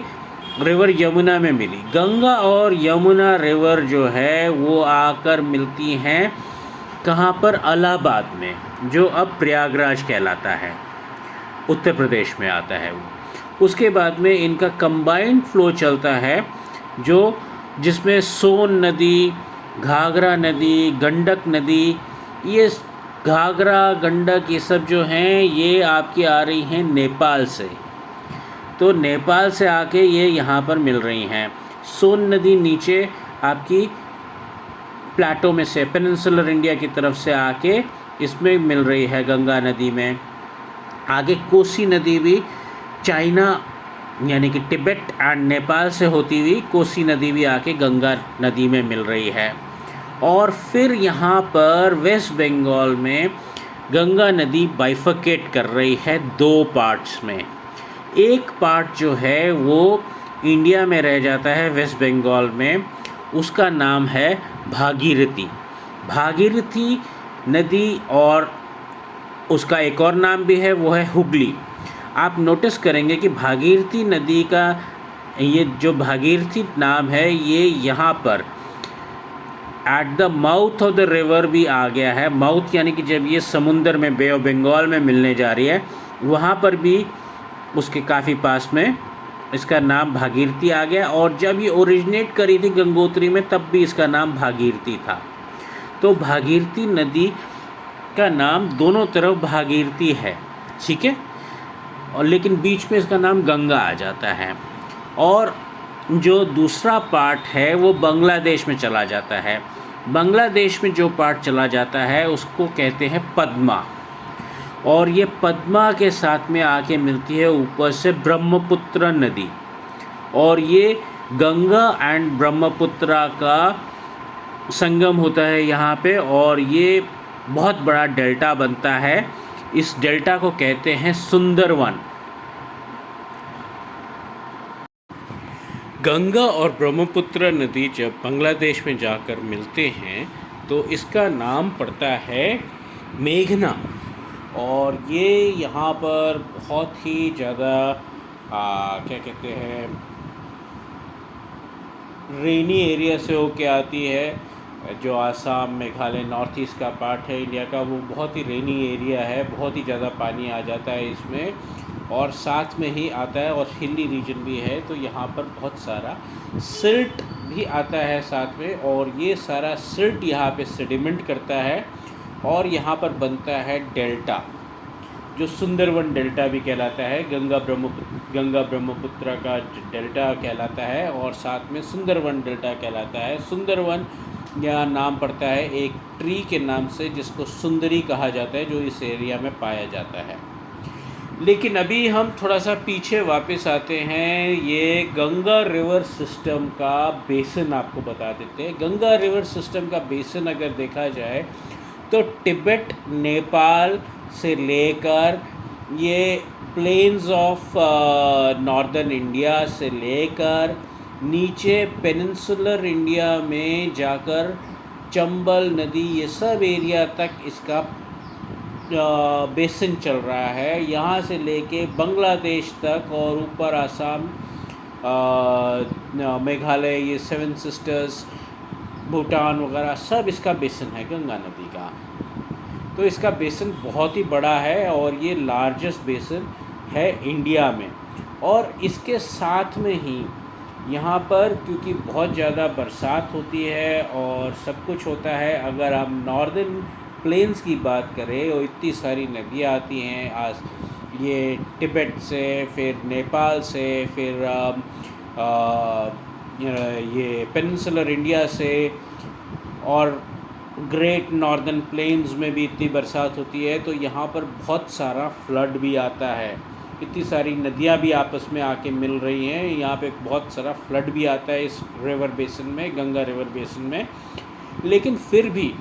रिवर यमुना में मिली। गंगा और यमुना रिवर जो है वो आकर मिलती हैं कहाँ पर? इलाहाबाद में, जो अब प्रयागराज कहलाता है, उत्तर प्रदेश में आता है वो। उसके बाद में इनका कंबाइंड फ्लो चलता है, जो जिसमें सोन नदी, घाघरा नदी, गंडक नदी, ये घाघरा गंडक ये सब जो हैं ये आपकी आ रही हैं नेपाल से। तो नेपाल से आके ये यहाँ पर मिल रही हैं। सोन नदी नीचे आपकी प्लाटो में से, पेनिनसुलर इंडिया की तरफ से आके इसमें मिल रही है गंगा नदी में। आगे कोसी नदी भी चाइना यानी कि तिब्बत एंड नेपाल से होती हुई कोसी नदी भी आके गंगा नदी में मिल रही है। और फिर यहाँ पर वेस्ट बंगाल में गंगा नदी बाइफरकेट कर रही है दो पार्ट्स में। एक पार्ट जो है वो इंडिया में रह जाता है, वेस्ट बंगाल में, उसका नाम है भागीरथी। भागीरथी नदी, और उसका एक और नाम भी है, वो है हुगली। आप नोटिस करेंगे कि भागीरथी नदी का ये जो भागीरथी नाम है ये यहाँ पर at the mouth of the river भी आ गया है। माउथ यानी कि जब ये समुंदर में, बे ऑफ बंगाल में मिलने जा रही है, वहाँ पर भी उसके काफ़ी पास में इसका नाम भागीरथी आ गया। और जब ये ओरिजिनेट करी थी गंगोत्री में, तब भी इसका नाम भागीरथी था। तो भागीरथी नदी का नाम दोनों तरफ भागीरथी है, ठीक है, और लेकिन बीच में इसका नाम गंगा आ जाता है। और जो दूसरा पार्ट है वो बांग्लादेश में चला जाता है। बांग्लादेश में जो पार्ट चला जाता है उसको कहते हैं पद्मा, और ये पद्मा के साथ में आके मिलती है ऊपर से ब्रह्मपुत्र नदी। और ये गंगा एंड ब्रह्मपुत्र का संगम होता है यहाँ पे, और ये बहुत बड़ा डेल्टा बनता है। इस डेल्टा को कहते हैं सुंदरवन। गंगा और ब्रह्मपुत्र नदी जब बांग्लादेश में जाकर मिलते हैं तो इसका नाम पड़ता है मेघना। और ये यहाँ पर बहुत ही ज़्यादा क्या कहते हैं, रेनी एरिया से होके आती है। जो आसाम, मेघालय, नॉर्थ ईस्ट का पार्ट है इंडिया का, वो बहुत ही रेनी एरिया है, बहुत ही ज़्यादा पानी आ जाता है इसमें, और साथ में ही आता है, और हिली रीजन भी है, तो यहाँ पर बहुत सारा सिल्ट भी आता है साथ में। और ये सारा सिल्ट यहाँ पे सेडिमेंट करता है, और यहाँ पर बनता है डेल्टा, जो सुंदरवन डेल्टा भी कहलाता है। गंगा ब्रह्मपुत्र का डेल्टा कहलाता है, और साथ में सुंदरवन डेल्टा कहलाता है। सुंदरवन यह नाम पड़ता है एक ट्री के नाम से, जिसको सुंदरी कहा जाता है, जो इस एरिया में पाया जाता है। लेकिन अभी हम थोड़ा सा पीछे वापस आते हैं। ये गंगा रिवर सिस्टम का बेसिन आपको बता देते हैं। गंगा रिवर सिस्टम का बेसिन अगर देखा जाए तो तिब्बत, नेपाल से लेकर ये प्लेन्स ऑफ नॉर्दर्न इंडिया से लेकर नीचे पेनिनसुलर इंडिया में जाकर चंबल नदी, ये सब एरिया तक इसका बेसिन चल रहा है। यहाँ से लेके बांग्लादेश तक, और ऊपर आसाम, मेघालय, ये सेवन सिस्टर्स, भूटान वगैरह, सब इसका बेसिन है गंगा नदी का। तो इसका बेसिन बहुत ही बड़ा है, और ये लार्जेस्ट बेसिन है इंडिया में। और इसके साथ में ही यहाँ पर, क्योंकि बहुत ज़्यादा बरसात होती है और सब कुछ होता है, अगर हम नॉर्दर्न प्लेन्स की बात करें, और इतनी सारी नदियाँ आती हैं ये तिब्बत से, फिर नेपाल से, फिर ये पेनिनसुलर इंडिया से, और ग्रेट नॉर्दर्न प्लेन्स में भी इतनी बरसात होती है, तो यहाँ पर बहुत सारा फ्लड भी आता है। इतनी सारी नदियाँ भी आपस में आके मिल रही हैं, यहाँ पे बहुत सारा फ्लड भी आता है इस रिवर बेसिन में, गंगा रिवर बेसिन में। लेकिन फिर भी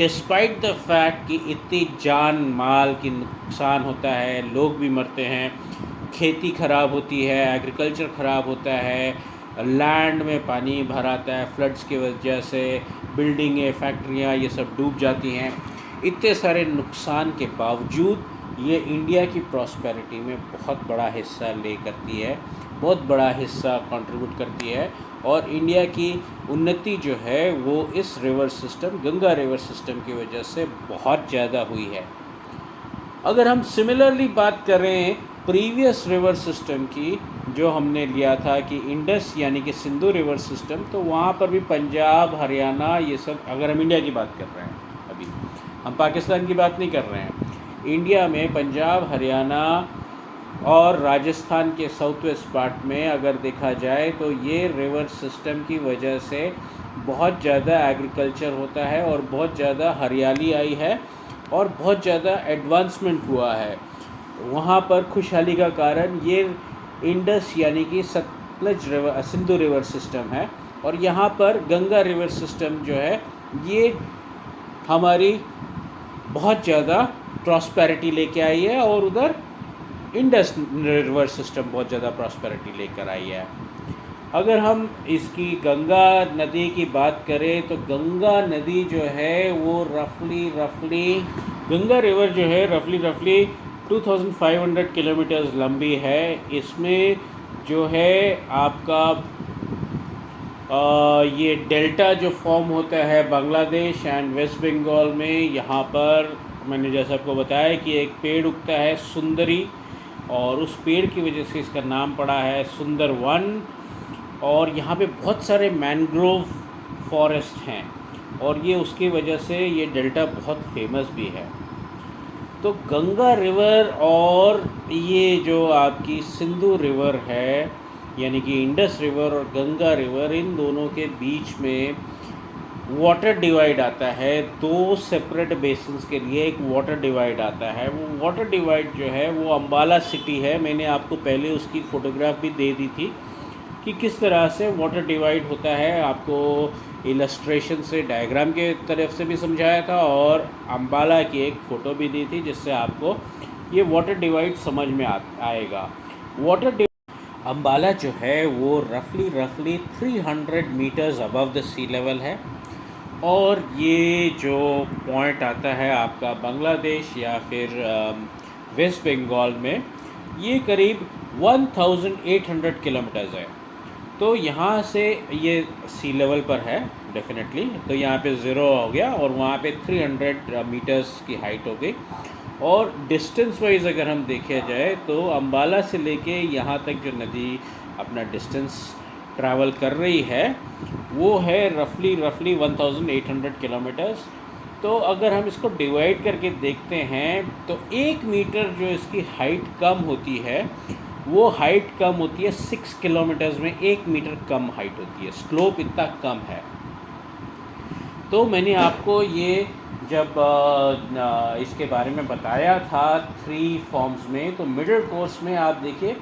डिस्पाइट द फैक्ट कि इतनी जान माल की नुकसान होता है, लोग भी मरते हैं, खेती ख़राब होती है, एग्रीकल्चर ख़राब होता है, लैंड में पानी भर आता है, फ्लड्स की वजह से बिल्डिंगें, फैक्ट्रियाँ ये सब डूब जाती हैं। इतने सारे नुकसान के बावजूद ये इंडिया की प्रॉस्पेरिटी में बहुत बड़ा हिस्सा ले करती है, बहुत बड़ा हिस्सा कंट्रीब्यूट करती है। और इंडिया की उन्नति जो है वो इस river system, Ganga river system की वजह से बहुत ज़्यादा हुई है। अगर हम सिमिलरली बात करें प्रीवियस रिवर सिस्टम की, जो हमने लिया था कि इंडस यानी कि सिंधु रिवर सिस्टम, तो वहाँ पर भी पंजाब, हरियाणा ये सब, अगर हम इंडिया की बात कर रहे हैं, अभी हम पाकिस्तान की बात नहीं कर रहे हैं, इंडिया में पंजाब, हरियाणा और राजस्थान के साउथ वेस्ट पार्ट में अगर देखा जाए तो ये रिवर सिस्टम की वजह से बहुत ज़्यादा एग्रीकल्चर होता है और बहुत ज़्यादा हरियाली आई है और बहुत ज़्यादा एडवांसमेंट हुआ है। वहाँ पर खुशहाली का कारण ये इंडस यानी कि Sutlej river, Sindhu river system है। और यहाँ पर गंगा रिवर सिस्टम जो है ये हमारी बहुत ज़्यादा प्रॉस्पेरिटी लेके आई है और उधर इंडस रिवर सिस्टम बहुत ज़्यादा प्रॉस्पेरिटी लेकर आई है। अगर हम इसकी गंगा नदी की बात करें तो गंगा नदी जो है वो रफली गंगा रिवर जो है रफली 2500 किलोमीटर्स लंबी है। इसमें जो है आपका ये डेल्टा जो फॉर्म होता है बांग्लादेश एंड वेस्ट बंगाल में, यहाँ पर मैंने जैसा आपको बताया कि एक पेड़ उगता है सुंदरी, और उस पेड़ की वजह से इसका नाम पड़ा है सुंदर वन। और यहाँ पे बहुत सारे मैंग्रोव फॉरेस्ट हैं और ये उसकी वजह से ये डेल्टा बहुत फेमस भी है। तो गंगा रिवर और ये जो आपकी सिंधु रिवर है यानी कि इंडस रिवर और गंगा रिवर, इन दोनों के बीच में वाटर डिवाइड आता है। दो सेपरेट बेसिन्स के लिए एक वाटर डिवाइड आता है। वो वाटर डिवाइड जो है वो अम्बाला सिटी है। मैंने आपको पहले उसकी फ़ोटोग्राफ भी दे दी थी कि किस तरह से वाटर डिवाइड होता है, आपको इलस्ट्रेशन से, डायग्राम के तरफ से भी समझाया था और अम्बाला की एक फ़ोटो भी दी थी जिससे आपको ये वाटर डिवाइड समझ में आएगा। अम्बाला जो है वो रफली 300 metres above the sea level है। और ये जो पॉइंट आता है आपका बांग्लादेश या फिर वेस्ट बंगाल में, ये करीब 1800 किलोमीटर्स है। तो यहाँ से ये सी लेवल पर है डेफिनेटली, तो यहाँ पे ज़ीरो हो गया और वहाँ पे 300 मीटर्स की हाइट हो गई। और डिस्टेंस वाइज अगर हम देखा जाए तो अम्बाला से लेके यहाँ तक जो नदी अपना डिस्टेंस ट्रैवल कर रही है वो है रफली 1800 किलोमीटर्स। तो अगर हम इसको डिवाइड करके देखते हैं तो 1 मीटर जो इसकी हाइट कम होती है वो हाइट कम होती है 6 किलोमीटर्स में 1 मीटर कम हाइट होती है, स्लोप इतना कम है। तो मैंने आपको ये जब इसके बारे में बताया था 3 फॉर्म्स में, तो मिडिल कोर्स में आप देखिए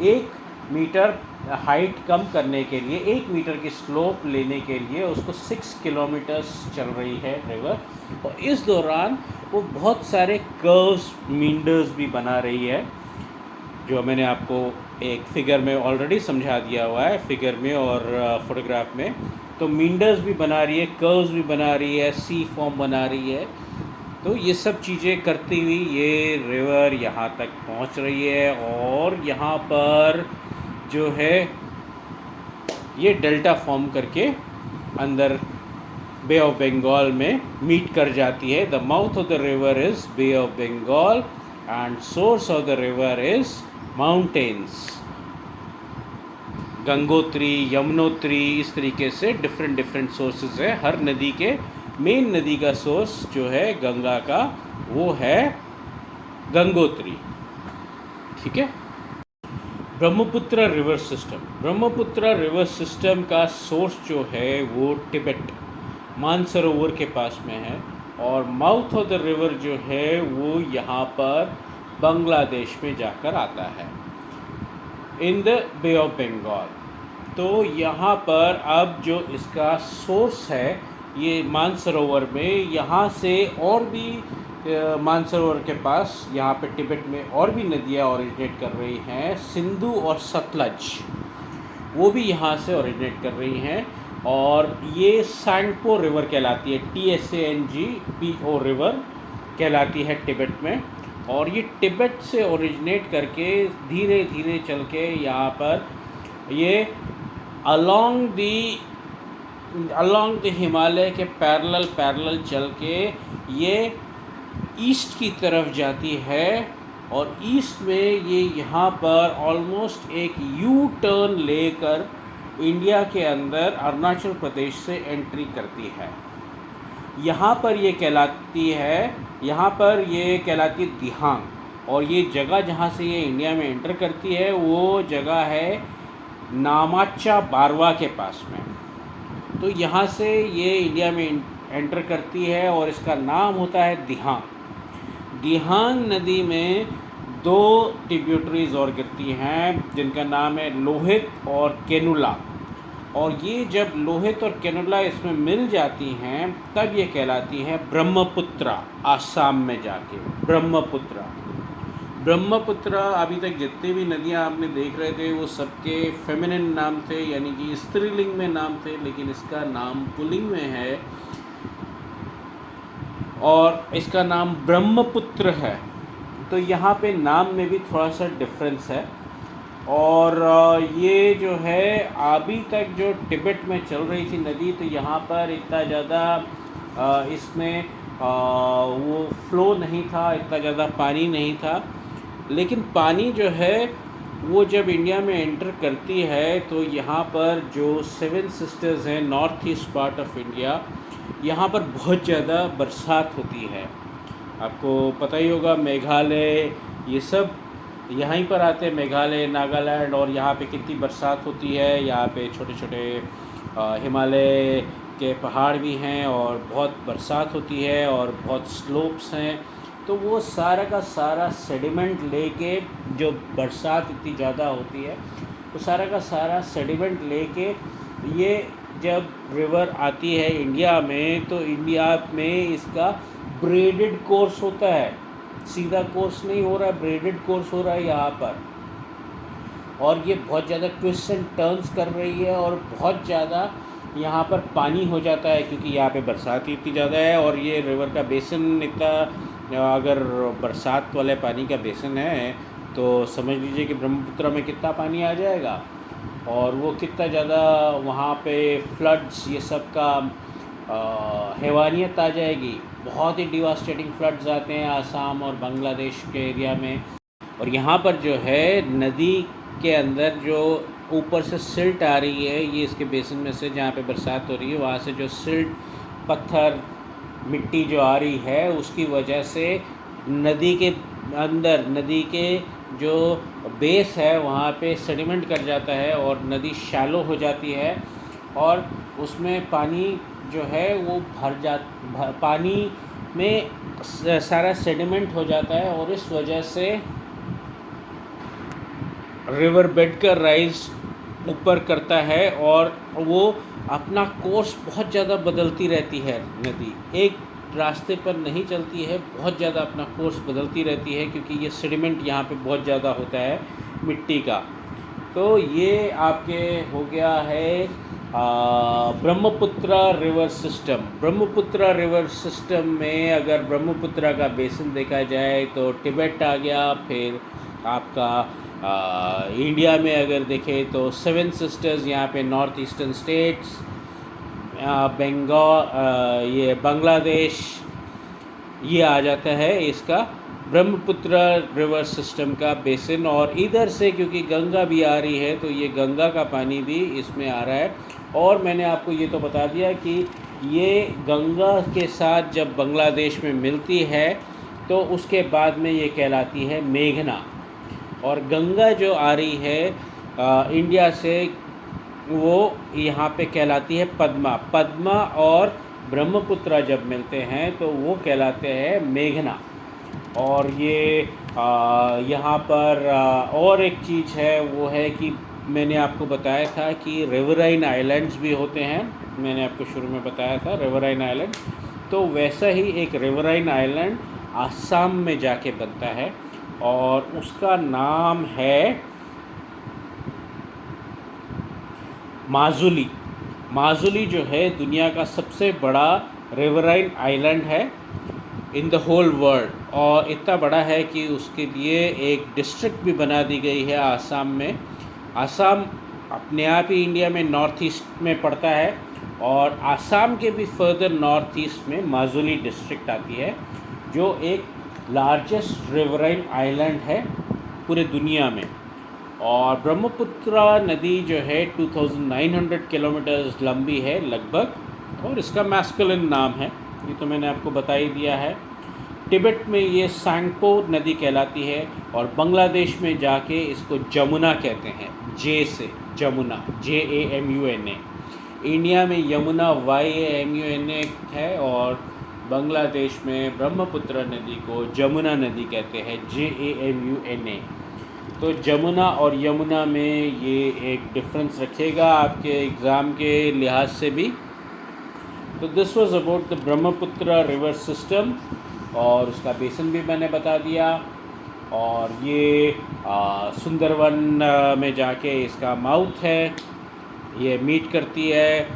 1 मीटर हाइट कम करने के लिए, 1 मीटर की स्लोप लेने के लिए उसको 6 किलोमीटर्स चल रही है रिवर। और इस दौरान वो बहुत सारे कर्व्स, मींडर्स भी बना रही है, जो मैंने आपको एक फिगर में ऑलरेडी समझा दिया हुआ है, फिगर में और फोटोग्राफ में। तो मींडर्स भी बना रही है, कर्व्स भी बना रही है, सी फॉर्म बना रही है। तो ये सब चीज़ें करती हुई ये रिवर यहाँ तक पहुँच रही है और यहाँ पर जो है ये डेल्टा फॉर्म करके अंदर बे ऑफ बंगाल में मीट कर जाती है। The mouth of the river is Bay of Bengal and source of the river is mountains, Gangotri, Yamunotri, इस तरीके से डिफरेंट सोर्सेज है। हर नदी के मेन नदी का सोर्स जो है गंगा का वो है गंगोत्री, ठीक है। ब्रह्मपुत्र रिवर सिस्टम का सोर्स जो है वो तिब्बत, मानसरोवर के पास में है और माउथ ऑफ द रिवर जो है वो यहाँ पर बांग्लादेश में जाकर आता है in the Bay of Bengal. तो यहाँ पर अब जो इसका सोर्स है ये मानसरोवर में, यहाँ से और भी मानसरोवर के पास यहाँ पे तिब्बत में और भी नदियाँ ओरिजिनेट कर रही हैं, सिंधु और सतलज, वो भी यहाँ से ओरिजिनेट कर रही हैं। और ये सांगपो रिवर कहलाती है, TSANGPO रिवर कहलाती है तिब्बत में। और ये तिब्बत से ओरिजिनेट करके धीरे धीरे चल के यहाँ पर ये अलोंग द हिमालय के पैरेलल चल के ये ईस्ट की तरफ जाती है। और ईस्ट में ये यहाँ पर ऑलमोस्ट एक यू टर्न लेकर इंडिया के अंदर अरुणाचल प्रदेश से एंट्री करती है। यहाँ पर ये कहलाती है दिहांग। और ये जगह जहाँ से ये इंडिया में एंटर करती है वो जगह है नामाचा बारवा के पास में। तो यहाँ से ये इंडिया में एंटर करती है और इसका नाम होता है दिहांग। दिहांग नदी में 2 ट्रिब्यूटरीज और गिरती हैं जिनका नाम है लोहित और केनुला। और ये जब लोहित और केनुला इसमें मिल जाती हैं तब ये कहलाती हैं ब्रह्मपुत्रा। आसाम में जाके ब्रह्मपुत्रा अभी तक जितनी भी नदियाँ आपने देख रहे थे वो सबके फेमिनिन नाम थे, यानी कि स्त्रीलिंग में नाम थे, लेकिन इसका नाम पुल्लिंग में है और इसका नाम ब्रह्मपुत्र है। तो यहाँ पे नाम में भी थोड़ा सा डिफरेंस है। और ये जो है अभी तक जो तिब्बत में चल रही थी नदी, तो यहाँ पर इतना ज़्यादा इसमें वो फ्लो नहीं था, इतना ज़्यादा पानी नहीं था। लेकिन पानी जो है वो जब इंडिया में एंटर करती है तो यहाँ पर जो 7 सिस्टर्स हैं north east part of India, यहाँ पर बहुत ज़्यादा बरसात होती है। आपको पता ही होगा मेघालय ये सब यहीं पर आते हैं, मेघालय, नागालैंड, और यहाँ पे कितनी बरसात होती है। यहाँ पे छोटे छोटे हिमालय के पहाड़ भी हैं और बहुत बरसात होती है और बहुत स्लोप्स हैं। तो वो सारा का सारा सेडिमेंट लेके, जो बरसात इतनी ज़्यादा होती है तो सारा का सारा सेडिमेंट लेके ये जब रिवर आती है इंडिया में, तो इंडिया में इसका ब्रेडेड कोर्स होता है, सीधा कोर्स नहीं हो रहा है, ब्रेडेड कोर्स हो रहा है यहाँ पर। और ये बहुत ज़्यादा ट्विस्ट एंड टर्न्स कर रही है और बहुत ज़्यादा यहाँ पर पानी हो जाता है क्योंकि यहाँ पे बरसात इतनी ज़्यादा है। और ये रिवर का बेसिन इतना, अगर बरसात वाले पानी का बेसिन है तो समझ लीजिए कि ब्रह्मपुत्र में कितना पानी आ जाएगा और वो कितना ज़्यादा वहाँ पे फ्लड्स ये सब का हैवानियत आ जाएगी। बहुत ही डिवास्टेटिंग फ्लड्स आते हैं आसाम और बांग्लादेश के एरिया में। और यहाँ पर जो है नदी के अंदर जो ऊपर से सिल्ट आ रही है, ये इसके बेसिन में से जहाँ पे बरसात हो रही है वहाँ से जो सिल्ट, पत्थर, मिट्टी जो आ रही है उसकी वजह से नदी के अंदर, नदी के जो बेस है वहाँ पे सेडिमेंट कर जाता है और नदी शैलो हो जाती है और उसमें पानी जो है वो पानी में सारा सेडिमेंट हो जाता है और इस वजह से रिवर बेड का राइज ऊपर करता है और वो अपना कोर्स बहुत ज़्यादा बदलती रहती है। नदी एक रास्ते पर नहीं चलती है, बहुत ज़्यादा अपना कोर्स बदलती रहती है क्योंकि ये सेडिमेंट यहाँ पे बहुत ज़्यादा होता है मिट्टी का। तो ये आपके हो गया है Brahmaputra river system. Brahmaputra river system में अगर ब्रह्मपुत्र का बेसिन देखा जाए तो तिब्बत आ गया, फिर आपका इंडिया में अगर देखें तो 7 सिस्टर्स यहाँ पे नॉर्थ ईस्टर्न स्टेट्स, बंगाल, ये बांग्लादेश, ये आ जाता है इसका ब्रह्मपुत्र रिवर सिस्टम का बेसिन। और इधर से क्योंकि गंगा भी आ रही है तो ये गंगा का पानी भी इसमें आ रहा है। और मैंने आपको ये तो बता दिया कि ये गंगा के साथ जब बांग्लादेश में मिलती है तो उसके बाद में ये कहलाती है मेघना। और गंगा जो आ रही है इंडिया से वो यहाँ पे कहलाती है पद्मा। पद्मा और ब्रह्मपुत्र जब मिलते हैं तो वो कहलाते हैं मेघना। और ये यहाँ पर और एक चीज़ है वो है कि मैंने आपको बताया था कि रिवराइन आइलैंड्स भी होते हैं मैंने आपको शुरू में बताया था रिवराइन आइलैंड, तो वैसा ही एक रिवराइन आइलैंड आसाम में जाके बनता है और उसका नाम है माजुली। माजुली जो है दुनिया का सबसे बड़ा रिवराइन आइलैंड है इन द होल वर्ल्ड, और इतना बड़ा है कि उसके लिए एक डिस्ट्रिक्ट भी बना दी गई है आसाम में। आसाम अपने आप ही इंडिया में नॉर्थ ईस्ट में पड़ता है, और आसाम के भी फर्दर नॉर्थ ईस्ट में माजुली डिस्ट्रिक्ट आती है, जो एक लार्जेस्ट रिवराइन आइलैंड है पूरे दुनिया में। और ब्रह्मपुत्र नदी जो है 2900 किलोमीटर्स लंबी है लगभग, और इसका मैस्कुलिन नाम है, ये तो मैंने आपको बता ही दिया है। तिब्बत में ये सांगपो नदी कहलाती है, और बांग्लादेश में जाके इसको जमुना कहते हैं, जे से जमुना, JAMUNA। इंडिया में यमुना YAMUNA है, और बांग्लादेश में ब्रह्मपुत्र नदी को जमुना नदी कहते हैं, JAMUNA। तो जमुना और यमुना में ये एक डिफरेंस रखेगा आपके एग्ज़ाम के लिहाज से भी। तो this was about the Brahmaputra river system, और उसका बेसन भी मैंने बता दिया। और ये सुंदरवन में जाके इसका माउथ है, ये मीट करती है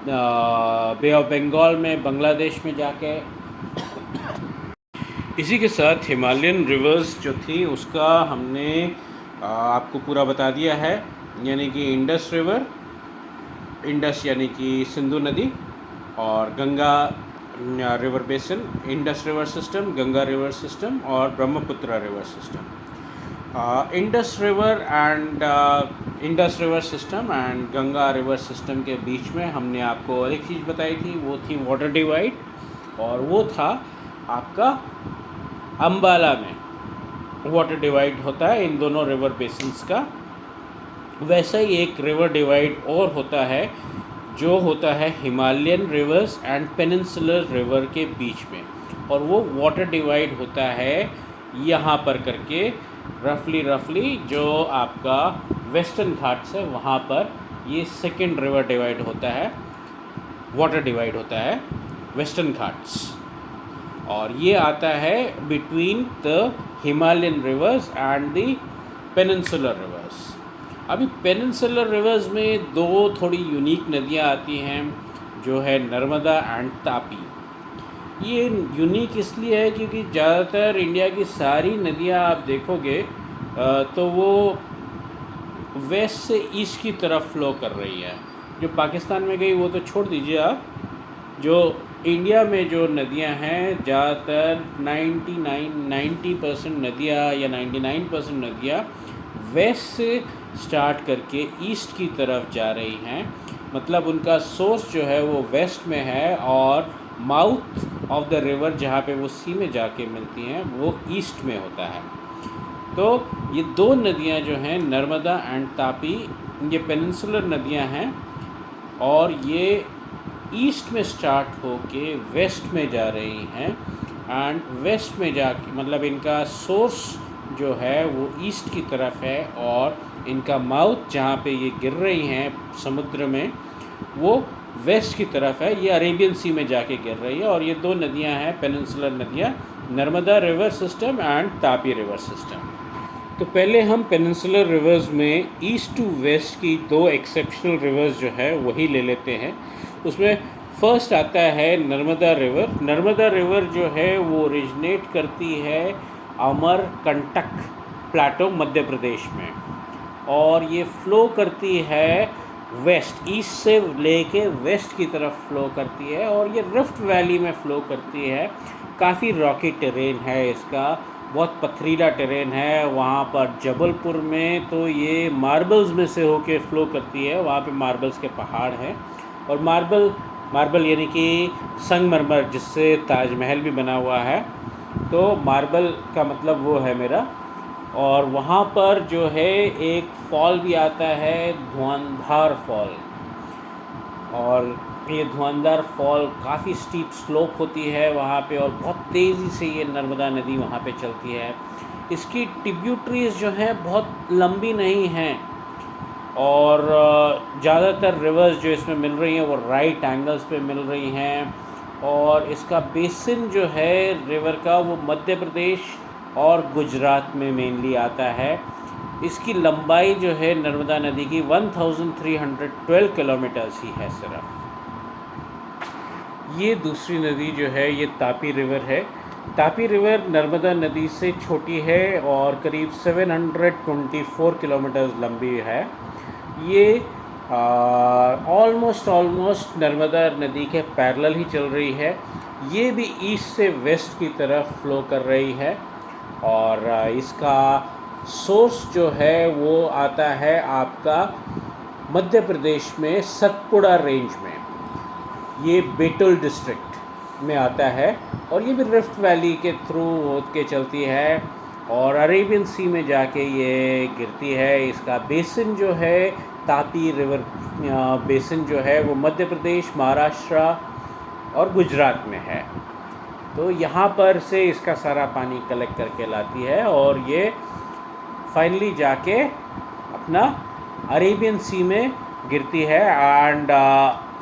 बे ऑफ बंगाल में, बांग्लादेश में जाके। इसी के साथ हिमालयन रिवर्स जो थी उसका हमने आपको पूरा बता दिया है, यानी कि इंडस रिवर, इंडस यानी कि सिंधु नदी, और Ganga river basin, Indus river system, Ganga river system, और Brahmaputra river system. Indus river system and Ganga river system के बीच में हमने आपको एक चीज़ बताई थी, वो थी वाटर डिवाइड, और वो था आपका अम्बाला में वाटर डिवाइड होता है इन दोनों रिवर बेसिन्स का। वैसा ही एक रिवर डिवाइड और होता है, जो होता है Himalayan reverse and peninsular river के बीच में, और वो वाटर डिवाइड होता है यहाँ पर करके रफली जो आपका वेस्टर्न घाट्स है वहाँ पर ये सेकेंड रिवर डिवाइड होता है, वाटर डिवाइड होता है वेस्टर्न घाट्स, और ये आता है between the Himalayan reverse and the peninsular reverse. अभी पेनिनसुलर रिवर्स में दो थोड़ी यूनिक नदियाँ आती हैं, जो है नर्मदा एंड तापी। ये यूनिक इसलिए है क्योंकि ज़्यादातर इंडिया की सारी नदियाँ आप देखोगे तो वो वेस्ट से ईस्ट की तरफ फ्लो कर रही है। जो पाकिस्तान में गई वो तो छोड़ दीजिए आप, जो इंडिया में जो नदियां हैं ज़्यादातर 90% नदियां या 99% नदियां वेस्ट से स्टार्ट करके ईस्ट की तरफ जा रही हैं। मतलब उनका सोर्स जो है वो वेस्ट में है, और माउथ ऑफ द रिवर जहाँ पे वो सी में जाके मिलती हैं वो ईस्ट में होता है। तो ये दो नदियाँ जो हैं नर्मदा एंड तापी, ये पेनिनसुलर नदियाँ हैं, और ये ईस्ट में स्टार्ट होके वेस्ट में जा रही हैं, एंड वेस्ट में जाके मतलब इनका सोर्स जो है वो ईस्ट की तरफ है, और इनका माउथ जहाँ पे ये गिर रही हैं समुद्र में वो वेस्ट की तरफ है, ये अरेबियन सी में जाके गिर रही है। और ये दो नदियाँ हैं पेनिनसुलर नदियाँ, Narmada river system and Tapi river system. तो पहले हम पेनिनसुलर रिवर्स में ईस्ट टू वेस्ट की दो एक्सेप्शनल रिवर्स जो है वही ले लेते हैं। उसमें फर्स्ट आता है नर्मदा रिवर। नर्मदा रिवर जो है वो ओरिजिनेट करती है अमरकंटक प्लाटो मध्य प्रदेश में, और ये फ़्लो करती है वेस्ट, ईस्ट से लेके वेस्ट की तरफ फ़्लो करती है, और ये रिफ्ट वैली में फ़्लो करती है। काफ़ी रॉकी टेरेन है इसका, बहुत पथरीला टेरेन है। वहाँ पर जबलपुर में तो ये मार्बल्स में से होके फ़्लो करती है, वहाँ पे मार्बल्स के पहाड़ हैं, और मार्बल यानी कि संगमरमर, जिससे ताजमहल भी बना हुआ है, तो मार्बल का मतलब वो है मेरा। और वहाँ पर जो है एक फॉल भी आता है धुआंधार फॉल, और ये धुआंधार फॉल काफ़ी स्टीप स्लोप होती है वहाँ पे, और बहुत तेज़ी से ये नर्मदा नदी वहाँ पे चलती है। इसकी ट्रिब्यूटरीज जो हैं बहुत लंबी नहीं हैं, और ज़्यादातर रिवर्स जो इसमें मिल रही हैं वो राइट एंगल्स पे मिल रही हैं। और इसका बेसिन जो है रिवर का वो मध्य प्रदेश और गुजरात में मेनली आता है। इसकी लंबाई जो है नर्मदा नदी की 1312 किलोमीटर्स ही है सिर्फ। ये दूसरी नदी जो है ये तापी रिवर है। तापी रिवर नर्मदा नदी से छोटी है और करीब 724 किलोमीटर्स लंबी है। ये ऑलमोस्ट नर्मदा नदी के पैरेलल ही चल रही है। ये भी ईस्ट से वेस्ट की तरफ फ्लो कर रही है और इसका सोर्स जो है वो आता है आपका मध्य प्रदेश में सतपुड़ा रेंज में। ये बेतुल डिस्ट्रिक्ट में आता है और ये भी रिफ्ट वैली के थ्रू होकर के चलती है और अरेबियन सी में जाके ये गिरती है। इसका बेसिन जो है तापी रिवर बेसिन जो है वो मध्य प्रदेश, महाराष्ट्र और गुजरात में है। तो यहाँ पर से इसका सारा पानी कलेक्ट करके लाती है और ये फाइनली जाके अपना अरेबियन सी में गिरती है। एंड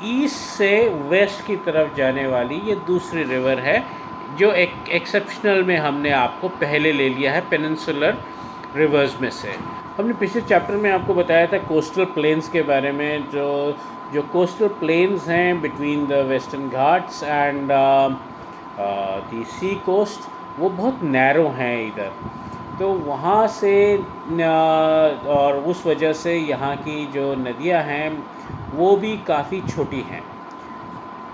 ईस्ट से वेस्ट की तरफ जाने वाली ये दूसरी रिवर है जो एक एक्सेप्शनल में हमने आपको पहले ले लिया है पेनिनसुलर रिवर्स में से। हमने पिछले चैप्टर में आपको बताया था कोस्टल प्लेन्स के बारे में। जो कोस्टल प्लेन्स हैं between the Western Ghats and the sea coast वो बहुत नैरो हैं इधर। तो वहाँ से और उस वजह से यहाँ की जो नदियाँ हैं वो भी काफ़ी छोटी हैं,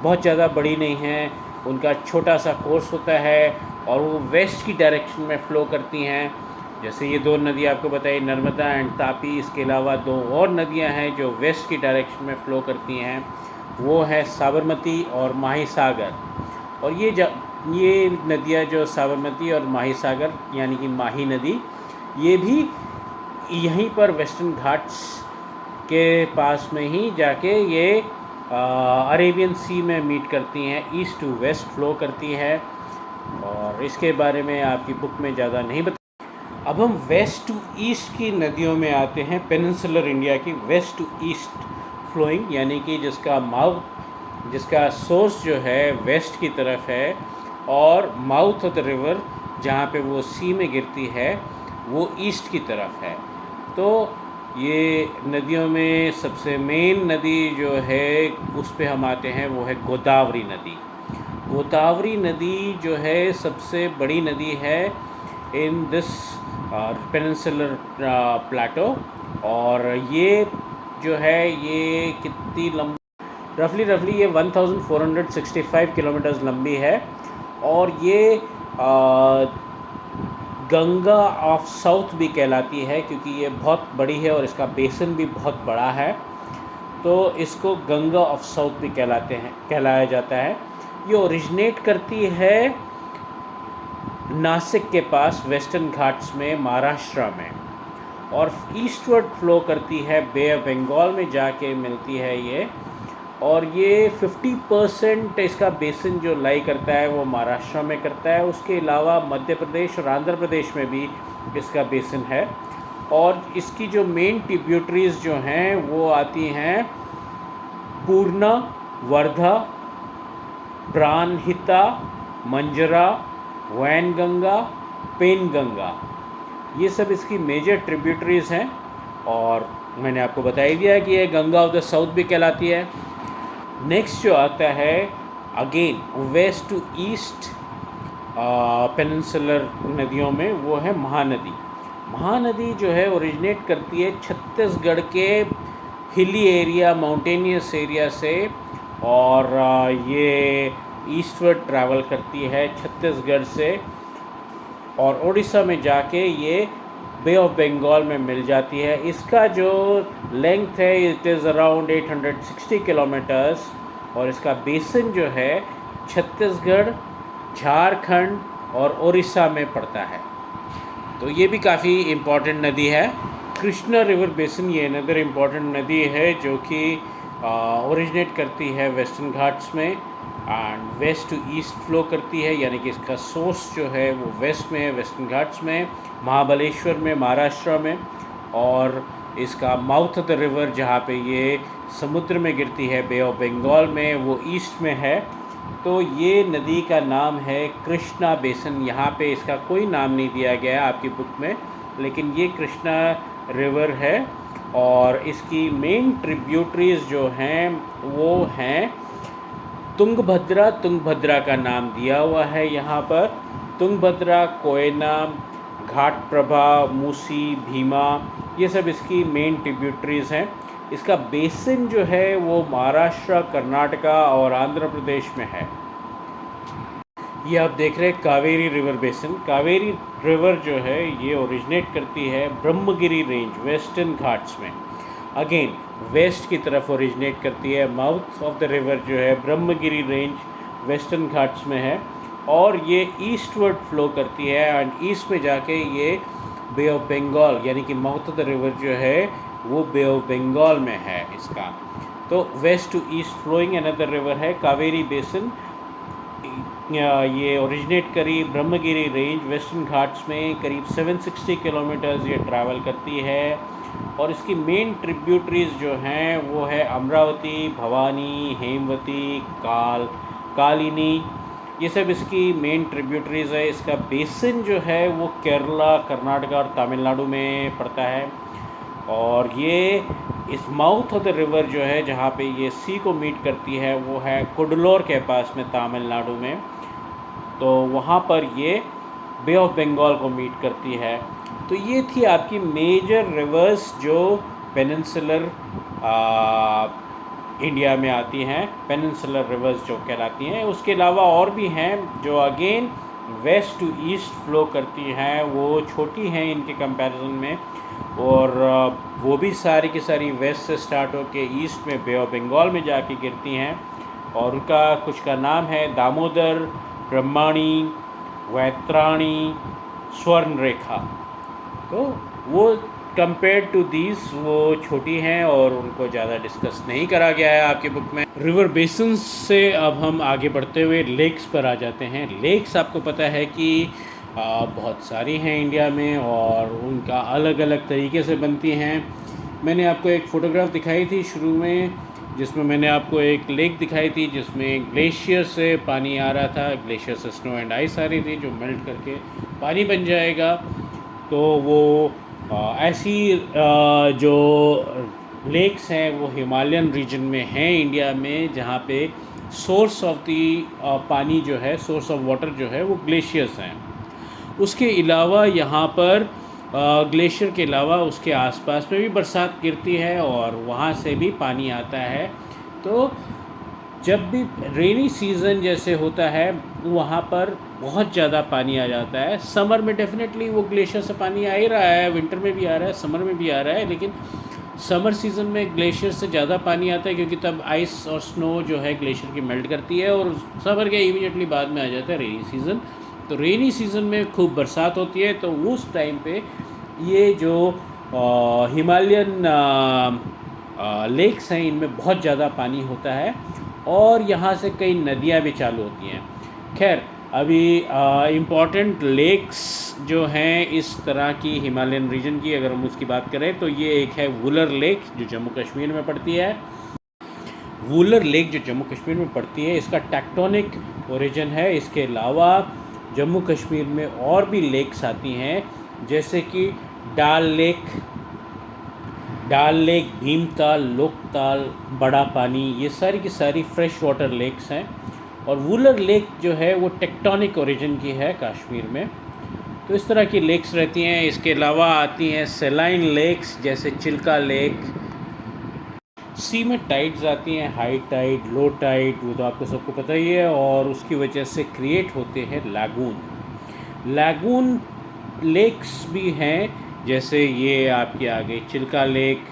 बहुत ज़्यादा बड़ी नहीं हैं। उनका छोटा सा कोर्स होता है और वो वेस्ट की डायरेक्शन में फ़्लो करती हैं। जैसे ये दो नदी आपको बताई, नर्मदा एंड तापी। इसके अलावा दो और नदियां हैं जो वेस्ट की डायरेक्शन में फ़्लो करती हैं, वो है साबरमती और माहीसागर। और ये नदियां जो साबरमती और माहीसागर यानी कि माही नदी, ये भी यहीं पर वेस्टर्न घाट्स के पास में ही जाके ये अरेबियन सी में मीट करती हैं, ईस्ट टू वेस्ट फ़्लो करती है। और इसके बारे में आपकी बुक में ज़्यादा नहीं बता। अब हम वेस्ट टू ईस्ट की नदियों में आते हैं। पेनिनसुलर इंडिया की वेस्ट टू ईस्ट फ्लोइंग यानी कि जिसका सोर्स जो है वेस्ट की तरफ है और माउथ ऑफ द रिवर जहाँ पे वो सी में गिरती है वो ईस्ट की तरफ है। तो ये नदियों में सबसे मेन नदी जो है उस पे हम आते हैं, वो है गोदावरी नदी। गोदावरी नदी जो है सबसे बड़ी नदी है इन दिस पेनिनसुलर प्लेटो। और ये जो है ये कितनी लंबी, रफली ये 1465 किलोमीटर्स लंबी है। और ये गंगा ऑफ साउथ भी कहलाती है क्योंकि ये बहुत बड़ी है और इसका बेसिन भी बहुत बड़ा है, तो इसको गंगा ऑफ साउथ भी कहलाया जाता है। ये ओरिजिनेट करती है नासिक के पास वेस्टर्न घाट्स में महाराष्ट्र में और ईस्टवर्ड फ्लो करती है, बे ऑफ बंगाल में जाके मिलती है ये। और ये 50% इसका बेसिन जो लाई करता है वो महाराष्ट्र में करता है। उसके अलावा मध्य प्रदेश और आंध्र प्रदेश में भी इसका बेसिन है। और इसकी जो मेन ट्रिब्यूटरीज जो हैं वो आती हैं पूर्णा, वर्धा, प्राणहिता, मंजरा, वैनगंगा, पेनगंगा, ये सब इसकी मेजर ट्रिब्यूटरीज़ हैं। और मैंने आपको बता ही दिया कि ये गंगा ऑफ द साउथ भी कहलाती है। नेक्स्ट जो आता है again west to east peninsular नदियों में, वो है महानदी। महानदी जो है ओरिजिनेट करती है छत्तीसगढ़ के हिली एरिया, माउंटेनियस एरिया से और ये ईस्टवर्ड ट्रैवल करती है छत्तीसगढ़ से और उड़ीसा में जाके ये बे ऑफ बंगाल में मिल जाती है। इसका जो लेंथ है इट इज़ अराउंड 860 किलोमीटर्स और इसका बेसिन जो है छत्तीसगढ़, झारखंड और उड़ीसा में पड़ता है। तो ये भी काफ़ी इम्पॉर्टेंट नदी है। कृष्णा रिवर बेसिन ये अनदर इम्पॉर्टेंट नदी है जो कि ओरिजिनेट करती है वेस्टर्न घाट्स में and west to east flow करती है, यानी कि इसका सोर्स जो है वो वेस्ट में है, वेस्टर्न घाट्स में, महाबलेश्वर में, महाराष्ट्र में। और इसका माउथ ऑफ द रिवर जहाँ पे ये समुद्र में गिरती है, बे ऑफ बंगाल में, वो ईस्ट में है। तो ये नदी का नाम है कृष्णा बेसिन। यहाँ पे इसका कोई नाम नहीं दिया गया है आपकी बुक में, लेकिन ये कृष्णा रिवर है। और इसकी मेन ट्रिब्यूटरीज जो हैं वो हैं तुंगभद्रा। तुंगभद्रा का नाम दिया हुआ है यहाँ पर। तुंगभद्रा, कोयना, घाटप्रभा, मूसी, भीमा, ये सब इसकी मेन ट्रिब्यूटरीज़ हैं। इसका बेसिन जो है वो महाराष्ट्र, कर्नाटका और आंध्र प्रदेश में है। ये आप देख रहे हैं Kaveri river basin. Kaveri river जो है ये ओरिजिनेट करती है ब्रह्मगिरी रेंज, वेस्टर्न घाट्स में। अगेन वेस्ट की तरफ ओरिजिनेट करती है। माउथ ऑफ द रिवर जो है ब्रह्मगिरी रेंज, वेस्टर्न घाट्स में है। और ये ईस्टवर्ड फ्लो करती है एंड ईस्ट में जाके ये बे ऑफ बंगाल, यानी कि माउथ ऑफ द रिवर जो है वो बे ऑफ बंगाल में है इसका। तो west to east flowing another river है कावेरी बेसिन। ये ओरिजिनेट करी ब्रह्मगिरी रेंज, वेस्टर्न घाट्स में। करीब 760 किलोमीटर्स ये ट्रैवल करती है। और इसकी मेन ट्रिब्यूटरीज जो हैं वो है अमरावती, भवानी, हेमवती, कालिनी, ये सब इसकी मेन ट्रिब्यूटरीज है। इसका बेसिन जो है वो केरला, कर्नाटका और तमिलनाडु में पड़ता है। और ये इस माउथ ऑफ द रिवर जो है जहाँ पे ये सी को मीट करती है वो है कुडलोर के पास में, तमिलनाडु में। तो वहाँ पर ये बे ऑफ बंगाल को मीट करती है। तो ये थी आपकी मेजर रिवर्स जो पेनिनसुलर इंडिया में आती हैं, पेनिनसुलर रिवर्स जो कहलाती हैं। उसके अलावा और भी हैं जो again west to east flow करती हैं, वो छोटी हैं इनके कंपैरिजन में। और वो भी सारी की सारी वेस्ट से स्टार्ट होके ईस्ट में बे ऑफ बंगाल में जाके गिरती हैं। और उनका कुछ का नाम है दामोदर, ब्रह्माणी, वैतराणी, स्वर्ण रेखा। तो वो कंपेयर टू दीज वो छोटी हैं और उनको ज़्यादा डिस्कस नहीं करा गया है आपकी बुक में। रिवर बेसिन से अब हम आगे बढ़ते हुए लेक्स पर आ जाते हैं। लेक्स आपको पता है कि बहुत सारी हैं इंडिया में और उनका अलग अलग तरीके से बनती हैं। मैंने आपको एक फ़ोटोग्राफ दिखाई थी शुरू में, जिसमें मैंने आपको एक लेक दिखाई थी जिसमें ग्लेशियर से पानी आ रहा था। ग्लेशियर से स्नो एंड आइस आ रही थी जो मेल्ट करके पानी बन जाएगा। तो वो ऐसी जो लेक्स हैं वो हिमालयन रीजन में हैं इंडिया में, जहाँ पे सोर्स ऑफ दी पानी जो है, सोर्स ऑफ वाटर जो है वो ग्लेशियर्स हैं। उसके अलावा यहाँ पर ग्लेशियर के अलावा उसके आसपास में भी बरसात गिरती है और वहाँ से भी पानी आता है। तो जब भी रेनी सीज़न जैसे होता है वहाँ पर बहुत ज़्यादा पानी आ जाता है। समर में डेफिनेटली वो ग्लेशियर से पानी आ ही रहा है, विंटर में भी आ रहा है, समर में भी आ रहा है, लेकिन समर सीज़न में ग्लेशियर से ज़्यादा पानी आता है क्योंकि तब आइस और स्नो जो है ग्लेशियर की मेल्ट करती है और समर के इमीडिएटली बाद में आ जाता है रेनी सीज़न। तो रेनी सीज़न में खूब बरसात होती है, तो उस टाइम पे ये जो हिमालयन लेक्स हैं इनमें बहुत ज़्यादा पानी होता है और यहाँ से कई नदियाँ भी चालू होती हैं। खैर अभी इम्पॉर्टेंट लेक्स जो हैं इस तरह की हिमालयन रीजन की अगर हम उसकी बात करें तो ये एक है वुलर लेक जो जम्मू कश्मीर में पड़ती है। वुलर लेक जो जम्मू कश्मीर में पड़ती है इसका टेक्टोनिक ओरिजिन है। इसके अलावा जम्मू कश्मीर में और भी लेक्स आती हैं जैसे कि डाल लेक, भीमताल, लोकताल, बड़ा पानी, ये सारी की सारी फ्रेश वाटर लेक्स हैं। और वुलर लेक जो है वो टेक्टोनिक ओरिजिन की है कश्मीर में। तो इस तरह की लेक्स रहती हैं। इसके अलावा आती हैं सेलाइन लेक्स जैसे चिल्का लेक। सी में टाइड्स आती हैं, हाई टाइड, लो टाइड, वो तो आपको सबको पता ही है। और उसकी वजह से क्रिएट होते हैं लागून लेक्स भी हैं जैसे ये आपके आगे चिल्का लेक,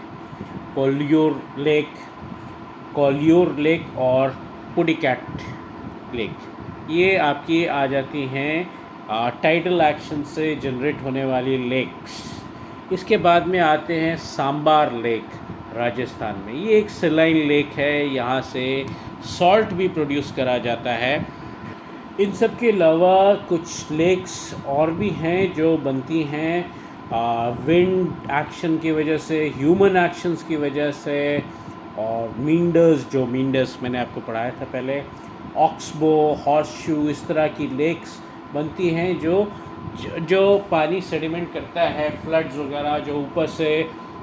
कॉलियोर लेक और पुडिकैट लेक, ये आपकी आ जाती हैं टाइडल एक्शन से जनरेट होने वाली लेक्स। इसके बाद में आते हैं सांबार लेक राजस्थान में। ये एक सेलाइन लेक है, यहाँ से सॉल्ट भी प्रोड्यूस करा जाता है। इन सब के अलावा कुछ लेक्स और भी हैं जो बनती हैं विंड एक्शन की वजह से, ह्यूमन एक्शंस की वजह से, और मींडर्स मैंने आपको पढ़ाया था पहले, ऑक्सबो, हॉर्सशू, इस तरह की लेक्स बनती हैं जो पानी सेडिमेंट करता है, फ्लड्स वगैरह जो ऊपर से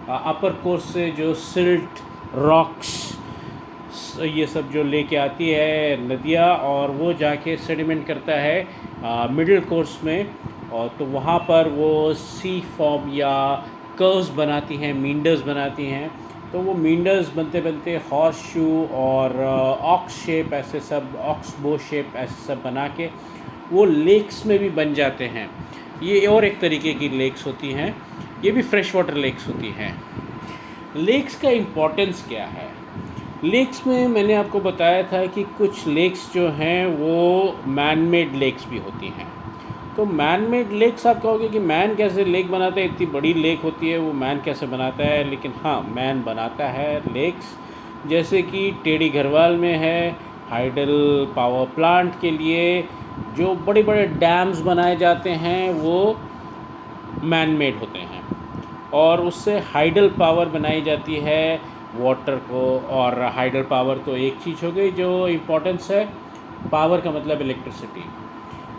अपर कोर्स से जो सिल्ट रॉक्स ये सब जो लेके आती है नदियाँ, और वो जाके सेडिमेंट करता है मिडिल कोर्स में, और तो वहाँ पर वो सी फॉर्म या कर्व्स बनाती हैं, मींडर्स बनाती हैं। तो वो मींडर्स बनते बनते हॉर्स शू और ऑक्स शेप, ऐसे सब ऑक्सबो शेप ऐसे सब बना के वो लेक्स में भी बन जाते हैं। ये और एक तरीके की लेक्स होती हैं, ये भी फ्रेश वाटर लेक्स होती हैं। लेक्स का इम्पोर्टेंस क्या है? लेक्स में मैंने आपको बताया था कि कुछ लेक्स जो हैं वो मैन मेड लेक्स भी होती हैं। तो मैन मेड लेक्स आप कहोगे कि मैन कैसे लेक बनाता है, इतनी बड़ी लेक होती है वो मैन कैसे बनाता है? लेकिन हाँ, मैन बनाता है लेक्स। जैसे कि टेढ़ी घरवाल में है, हाइडल पावर प्लांट के लिए जो बड़े बड़े डैम्स बनाए जाते हैं वो मैन मेड होते हैं, और उससे हाइडल पावर बनाई जाती है वाटर को। और हाइडल पावर तो एक चीज़ हो गई जो इम्पोर्टेंस है, पावर का मतलब इलेक्ट्रिसिटी।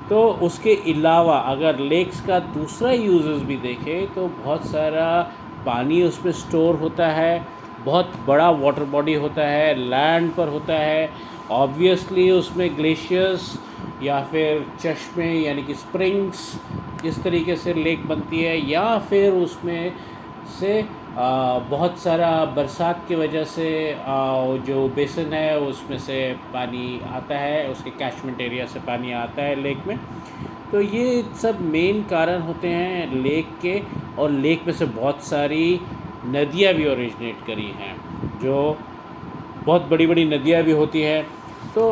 तो उसके अलावा अगर लेक्स का दूसरा यूजेस भी देखें तो बहुत सारा पानी उसमें स्टोर होता है, बहुत बड़ा वाटर बॉडी होता है, लैंड पर होता है। ऑब्वियसली उसमें ग्लेशियर्स या फिर चश्मे यानी कि स्प्रिंग्स, इस तरीके से लेक बनती है, या फिर उसमें से बहुत सारा बरसात की वजह से जो बेसिन है उसमें से पानी आता है, उसके कैचमेंट एरिया से पानी आता है लेक में। तो ये सब मेन कारण होते हैं लेक के, और लेक में से बहुत सारी नदियाँ भी ओरिजिनेट करी हैं, जो बहुत बड़ी बड़ी नदियाँ भी होती हैं। तो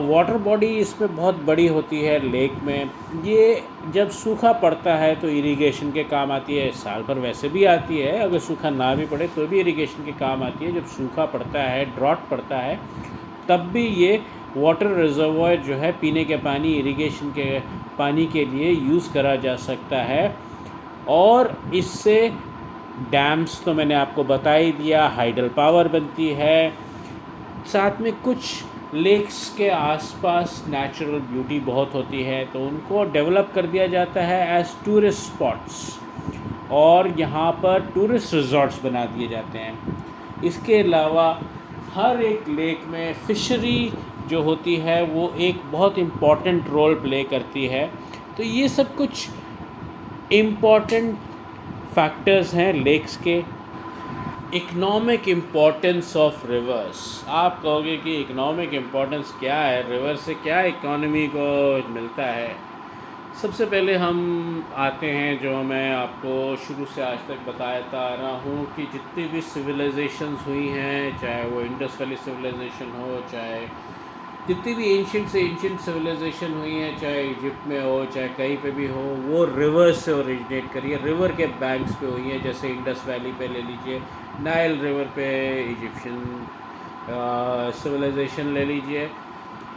वाटर बॉडी इसमें बहुत बड़ी होती है लेक में। ये जब सूखा पड़ता है तो इरिगेशन के काम आती है, साल भर वैसे भी आती है, अगर सूखा ना भी पड़े तो भी इरिगेशन के काम आती है। जब सूखा पड़ता है, ड्रॉट पड़ता है, तब भी ये वाटर रिजर्वॉयर जो है पीने के पानी, इरिगेशन के पानी के लिए यूज़ करा जा सकता है। और इससे डैम्स तो मैंने आपको बता ही दिया, हाइडल पावर बनती है। साथ में कुछ लेक्स के आसपास नेचुरल ब्यूटी बहुत होती है, तो उनको डेवलप कर दिया जाता है एज टूरिस्ट स्पॉट्स, और यहाँ पर टूरिस्ट रिजॉर्ट्स बना दिए जाते हैं। इसके अलावा हर एक लेक में फिशरी जो होती है वो एक बहुत इम्पॉर्टेंट रोल प्ले करती है। तो ये सब कुछ इम्पॉर्टेंट फैक्टर्स हैं लेक्स के। इकोनॉमिक इम्पोर्टेंस ऑफ रिवर्स, आप कहोगे कि इकोनॉमिक इम्पोर्टेंस क्या है, रिवर से क्या इकोनॉमी को मिलता है? सबसे पहले हम आते हैं जो मैं आपको शुरू से आज तक बताता आ रहा हूँ कि जितनी भी सिविलाइजेशंस हुई हैं, चाहे वो इंडस वैली सिविलाइजेशन हो, चाहे जितनी भी एंशिएंट से एंशिएंट सिविलाइजेशन हुई है, चाहे इजिप्ट में हो, चाहे कहीं पे भी हो, वो रिवर्स से ओरिजिनेट करी है, रिवर के बैंक्स पे हुई है। जैसे इंडस वैली पे ले लीजिए, नाइल रिवर पे इजिप्शियन सिविलाइजेशन ले लीजिए,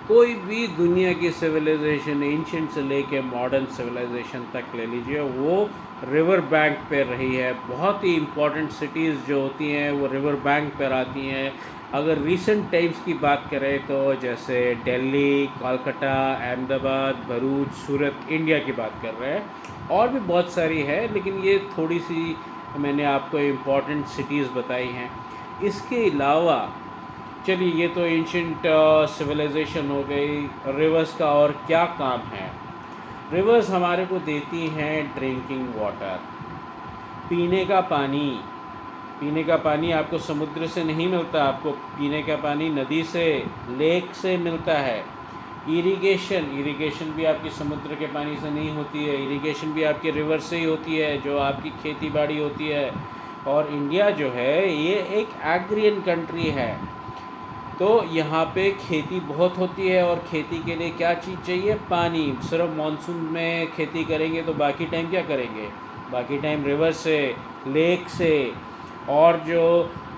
कोई भी दुनिया की सिविलाइजेशन एंशिएंट से लेके मॉडर्न सिविलाइजेशन तक ले लीजिए, वो रिवर बैंक पे रही है। बहुत ही इम्पोर्टेंट सिटीज़ जो होती हैं वो रिवर बैंक पर आती हैं। अगर रीसेंट टाइम्स की बात करें तो जैसे दिल्ली, कोलकाता, अहमदाबाद, भरूच, सूरत, इंडिया की बात कर रहे हैं, और भी बहुत सारी है, लेकिन ये थोड़ी सी मैंने आपको इम्पॉर्टेंट सिटीज़ बताई हैं। इसके अलावा चलिए, ये तो एंशिएंट सिविलाइजेशन हो गई। रिवर्स का और क्या काम है? रिवर्स हमारे को देती हैं ड्रिंकिंग वाटर, पीने का पानी। पीने का पानी आपको समुद्र से नहीं मिलता, आपको पीने का पानी नदी से, लेक से मिलता है। इरिगेशन भी आपकी समुद्र के पानी से नहीं होती है, इरिगेशन भी आपके रिवर से ही होती है, जो आपकी खेती बाड़ी होती है। और इंडिया जो है ये एक एग्रियन कंट्री है, तो यहाँ पे खेती बहुत होती है, और खेती के लिए क्या चीज़ चाहिए? पानी। सिर्फ मानसून में खेती करेंगे तो बाकी टाइम क्या करेंगे? बाकी टाइम रिवर से, लेक से, और जो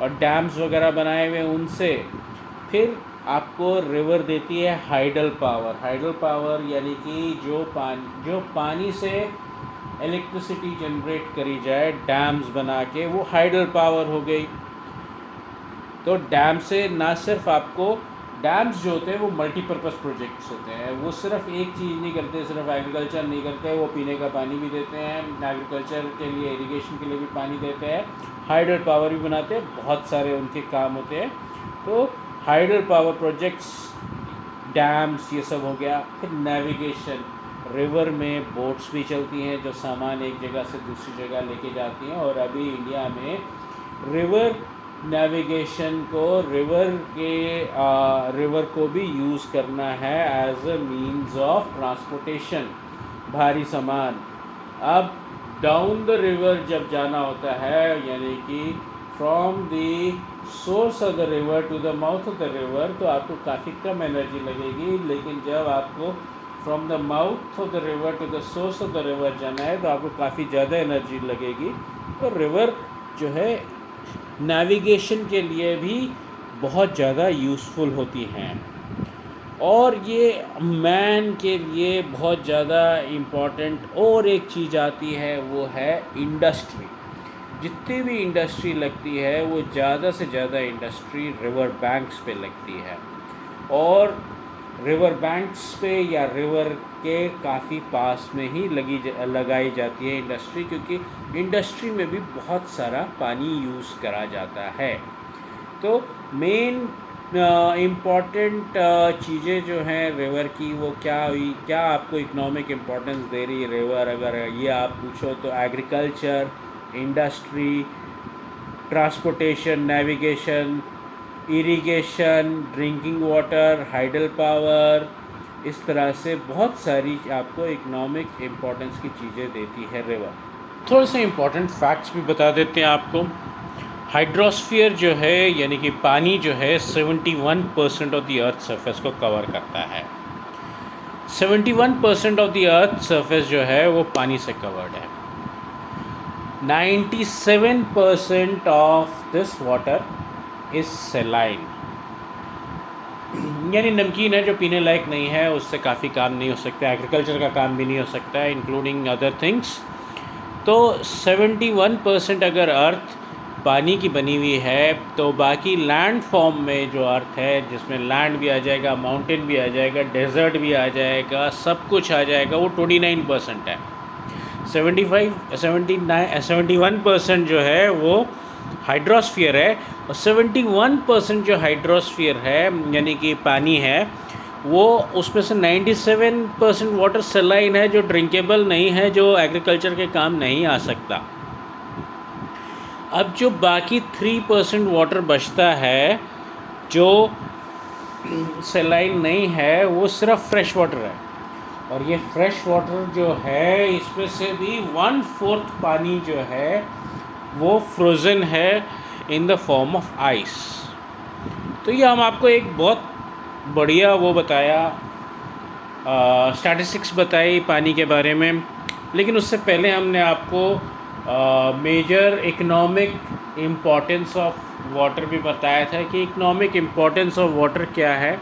डैम्स वगैरह बनाए हुए उनसे। फिर आपको रिवर देती है हाइडल पावर। हाइडल पावर यानी कि जो पानी से इलेक्ट्रिसिटी जनरेट करी जाए डैम्स बना के, वो हाइडल पावर हो गई। तो डैम से ना सिर्फ आपको, डैम्स जो होते हैं वो मल्टीपर्पज़ प्रोजेक्ट्स होते हैं, वो सिर्फ एक चीज़ नहीं करते, सिर्फ एग्रीकल्चर नहीं करते, वो पीने का पानी भी देते हैं, एग्रीकल्चर के लिए इरिगेशन के लिए भी पानी देते हैं, हाइडल पावर भी बनाते हैं, बहुत सारे उनके काम होते हैं। तो हाइडल पावर प्रोजेक्ट्स, डैम्स, ये सब हो गया। फिर नेविगेशन, रिवर में बोट्स भी चलती हैं जो सामान एक जगह से दूसरी जगह लेके जाती हैं, और अभी इंडिया में रिवर नेविगेशन को, रिवर को भी यूज़ करना है as a means of transportation, भारी सामान। अब डाउन द रिवर जब जाना होता है, यानी कि from the source of the river to the mouth of the river, तो आपको काफ़ी कम एनर्जी लगेगी। लेकिन जब आपको from the mouth of the river to the source of the river जाना है तो आपको काफ़ी ज़्यादा एनर्जी लगेगी। तो रिवर जो है नेविगेशन के लिए भी बहुत ज़्यादा यूज़फुल होती हैं, और ये मैन के लिए बहुत ज़्यादा इम्पॉर्टेंट और एक चीज़ आती है, वो है इंडस्ट्री। जितनी भी इंडस्ट्री लगती है वो ज़्यादा से ज़्यादा इंडस्ट्री रिवर बैंक्स पे लगती है, और रिवर बैंक्स पे या रिवर के काफ़ी पास में ही लगाई जाती है इंडस्ट्री, क्योंकि इंडस्ट्री में भी बहुत सारा पानी यूज़ करा जाता है। तो मेन इम्पॉर्टेंट चीज़ें जो हैं रिवर की, वो क्या हुई, क्या आपको इकोनॉमिक इम्पोर्टेंस दे रही है रिवर, अगर ये आप पूछो तो agriculture, industry, transportation, navigation, irrigation, drinking water, hydel power, इस तरह से बहुत सारी आपको इकोनॉमिक इम्पोर्टेंस की चीज़ें देती है रिवर। थोड़े से इम्पोर्टेंट फैक्ट्स भी बता देते हैं आपको। हाइड्रोस्फीयर जो है, यानी कि पानी जो है, 71% ऑफ द अर्थ सरफेस को कवर करता है। 71% ऑफ द अर्थ सरफेस जो है वो पानी से कवर्ड है। 97% ऑफ दिस वाटर इज सेलाइन, यानी नमकीन है, जो पीने लायक नहीं है, उससे काफ़ी काम नहीं हो सकता, एग्रीकल्चर का काम भी नहीं हो सकता है, इंक्लूडिंग अदर थिंग्स। तो 71% अगर अर्थ पानी की बनी हुई है, तो बाकी लैंड फॉर्म में जो अर्थ है, जिसमें लैंड भी आ जाएगा, माउंटेन भी आ जाएगा, डेजर्ट भी आ जाएगा, सब कुछ आ जाएगा, वो 29% है। 71% जो है वो हाइड्रोस्फीयर है, और 71% जो हाइड्रोस्फीयर है यानी कि पानी है, वो उसमें से 97% वाटर सेलाइन है, जो ड्रिंकेबल नहीं है, जो एग्रीकल्चर के काम नहीं आ सकता। अब जो बाकी 3% वाटर बचता है, जो सेलाइन नहीं है, वो सिर्फ फ्रेश वाटर है, और ये फ्रेश वाटर जो है, इसमें से भी 1/4 पानी जो है वो फ्रोज़न है in the form of ice. तो ये हम आपको एक बहुत बढ़िया वो बताया, स्टैटिस्टिक्स बताई पानी के बारे में। लेकिन उससे पहले हमने आपको major economic importance of water भी बताया था कि इकोनॉमिक इम्पोर्टेंस ऑफ वाटर क्या है,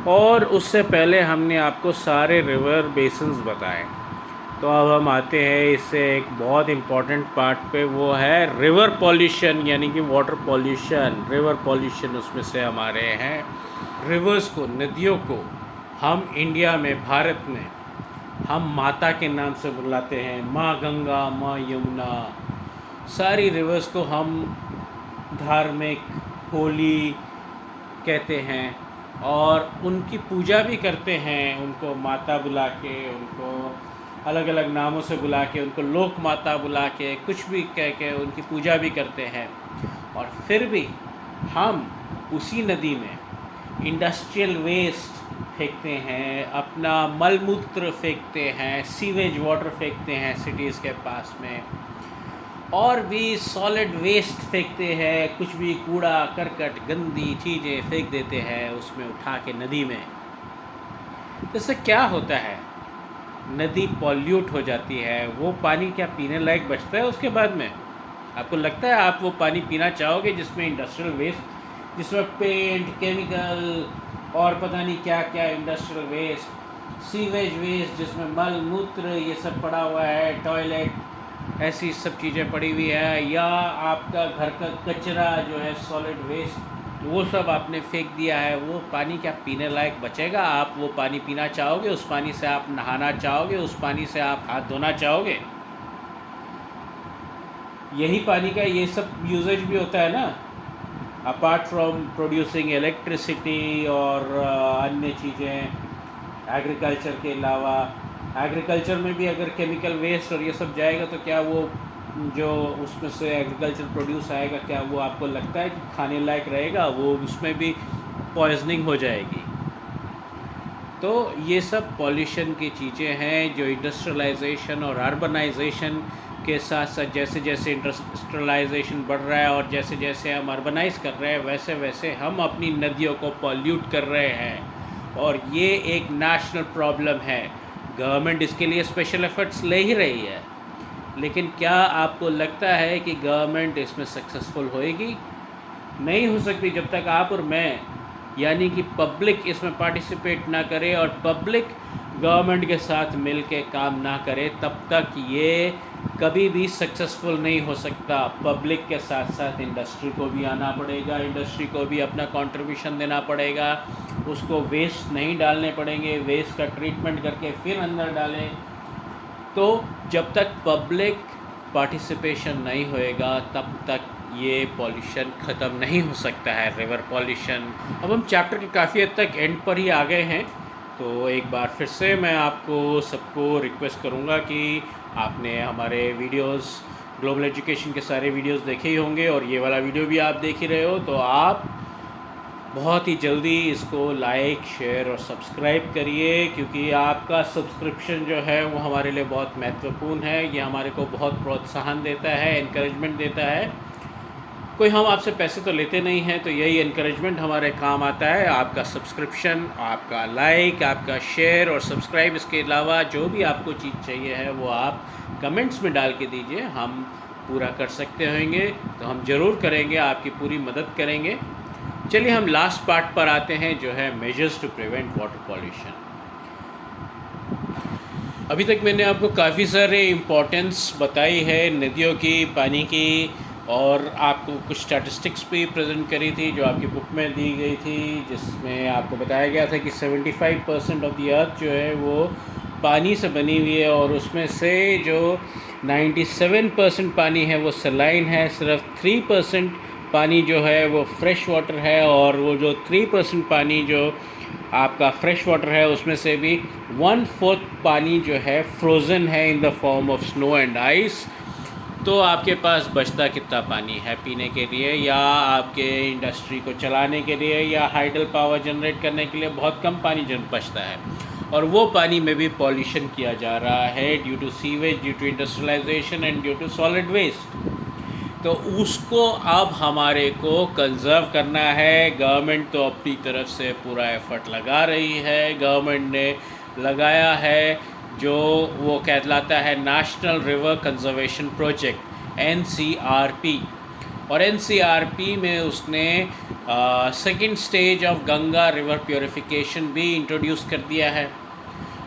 और उससे पहले हमने आपको सारे रिवर बेसिन्स बताए। तो अब हम आते हैं इससे एक बहुत इम्पॉर्टेंट पार्ट पे, वो है रिवर पॉल्यूशन, यानी कि वाटर पॉल्यूशन। रिवर पॉल्यूशन उसमें से हमारे हैं, रिवर्स को, नदियों को हम इंडिया में, भारत में हम माता के नाम से बुलाते हैं, माँ गंगा, माँ यमुना। सारी रिवर्स को हम धार्मिक, होली कहते हैं, और उनकी पूजा भी करते हैं, उनको माता बुला के, उनको अलग अलग नामों से बुला के, उनको लोक माता बुला के, कुछ भी कह के उनकी पूजा भी करते हैं। और फिर भी हम उसी नदी में इंडस्ट्रियल वेस्ट फेंकते हैं, अपना मल मूत्र फेंकते हैं, सीवेज वाटर फेंकते हैं सिटीज़ के पास में, और भी सॉलिड वेस्ट फेंकते हैं, कुछ भी कूड़ा करकट गंदी चीज़ें फेंक देते हैं उसमें उठा के नदी में। तो इससे क्या होता है, नदी पॉल्यूट हो जाती है। वो पानी क्या पीने लायक बचता है उसके बाद में? आपको लगता है आप वो पानी पीना चाहोगे जिसमें इंडस्ट्रियल वेस्ट, जिसमें पेंट, केमिकल और पता नहीं क्या क्या इंडस्ट्रियल वेस्ट सीवेज वेस्ट जिसमें मल मूत्र ये सब पड़ा हुआ है, टॉयलेट ऐसी सब चीज़ें पड़ी हुई है, या आपका घर का कचरा जो है सॉलिड वेस्ट वो सब आपने फेंक दिया है, वो पानी क्या पीने लायक बचेगा? आप वो पानी पीना चाहोगे? उस पानी से आप नहाना चाहोगे? उस पानी से आप हाथ धोना चाहोगे? यही पानी का ये सब यूजेज भी होता है ना, अपार्ट फ्रॉम प्रोड्यूसिंग इलेक्ट्रिसिटी और अन्य चीज़ें एग्रीकल्चर के अलावा। एग्रीकल्चर में भी अगर केमिकल वेस्ट और ये सब जाएगा तो क्या वो जो उसमें से एग्रीकल्चर प्रोड्यूस आएगा क्या वो आपको लगता है कि खाने लायक रहेगा? वो उसमें भी पॉइजनिंग हो जाएगी। तो ये सब पॉल्यूशन की चीज़ें हैं जो इंडस्ट्रियलाइजेशन और अर्बनाइजेशन के साथ साथ जैसे जैसे इंडस्ट्रियलाइजेशन बढ़ रहा है और जैसे जैसे हम अर्बनाइज कर रहे हैं वैसे वैसे हम अपनी नदियों को पॉल्यूट कर रहे हैं, और ये एक नेशनल प्रॉब्लम है। गवर्नमेंट इसके लिए स्पेशल एफर्ट्स ले ही रही है, लेकिन क्या आपको लगता है कि गवर्नमेंट इसमें सक्सेसफुल होएगी? नहीं हो सकती जब तक आप और मैं यानी कि पब्लिक इसमें पार्टिसिपेट ना करे और पब्लिक गवर्नमेंट के साथ मिल के काम ना करे, तब तक ये कभी भी सक्सेसफुल नहीं हो सकता। पब्लिक के साथ साथ इंडस्ट्री को भी आना पड़ेगा, इंडस्ट्री को भी अपना कंट्रीब्यूशन देना पड़ेगा, उसको वेस्ट नहीं डालने पड़ेंगे, वेस्ट का ट्रीटमेंट करके फिर अंदर डालें। तो जब तक पब्लिक पार्टिसिपेशन नहीं होएगा तब तक ये पॉल्यूशन ख़त्म नहीं हो सकता है, रिवर पॉल्यूशन। अब हम चैप्टर के काफ़ी हद तक एंड पर ही आ गए हैं, तो एक बार फिर से मैं आपको सबको रिक्वेस्ट करूँगा कि आपने हमारे वीडियोस ग्लोबल एजुकेशन के सारे वीडियोस देखे ही होंगे और ये वाला वीडियो भी आप देख ही रहे हो, तो आप बहुत ही जल्दी इसको लाइक शेयर और सब्सक्राइब करिए, क्योंकि आपका सब्सक्रिप्शन जो है वो हमारे लिए बहुत महत्वपूर्ण है। ये हमारे को बहुत प्रोत्साहन देता है, इनकरेजमेंट देता है। कोई हम आपसे पैसे तो लेते नहीं हैं, तो यही इनकरेजमेंट हमारे काम आता है। आपका सब्सक्रिप्शन, आपका लाइक, आपका शेयर और सब्सक्राइब, इसके अलावा जो भी आपको चीज़ चाहिए है वो आप कमेंट्स में डाल के दीजिए, हम पूरा कर सकते होंगे तो हम ज़रूर करेंगे, आपकी पूरी मदद करेंगे। चलिए हम लास्ट पार्ट पर आते हैं जो है measures to prevent water pollution. अभी तक मैंने आपको काफ़ी सारे इम्पोर्टेंस बताई है नदियों की, पानी की, और आपको कुछ स्टैटिस्टिक्स भी प्रेजेंट करी थी जो आपकी बुक में दी गई थी, जिसमें आपको बताया गया था कि 75% ऑफ द अर्थ जो है वो पानी से बनी हुई है, और उसमें से जो 97% पानी है वो सलाइन है, सिर्फ 3% पानी जो है वो फ्रेश वाटर है, और वो जो 3% पानी जो आपका फ्रेश वाटर है उसमें से भी 1/4 पानी जो है फ्रोज़न है in the form of snow and ice. तो आपके पास बचता कितना पानी है पीने के लिए, या आपके इंडस्ट्री को चलाने के लिए, या हाइडल पावर जनरेट करने के लिए बहुत कम पानी बचता है, और वो पानी में भी पॉल्यूशन किया जा रहा है due to sewage, due to industrialisation and due to solid waste. तो उसको अब हमारे को कंजर्व करना है। गवर्नमेंट तो अपनी तरफ से पूरा एफर्ट लगा रही है। गवर्नमेंट ने लगाया है जो वो कहलाता है national river conservation project NCRP, और NCRP में उसने second stage of Ganga river purification भी इंट्रोड्यूस कर दिया है।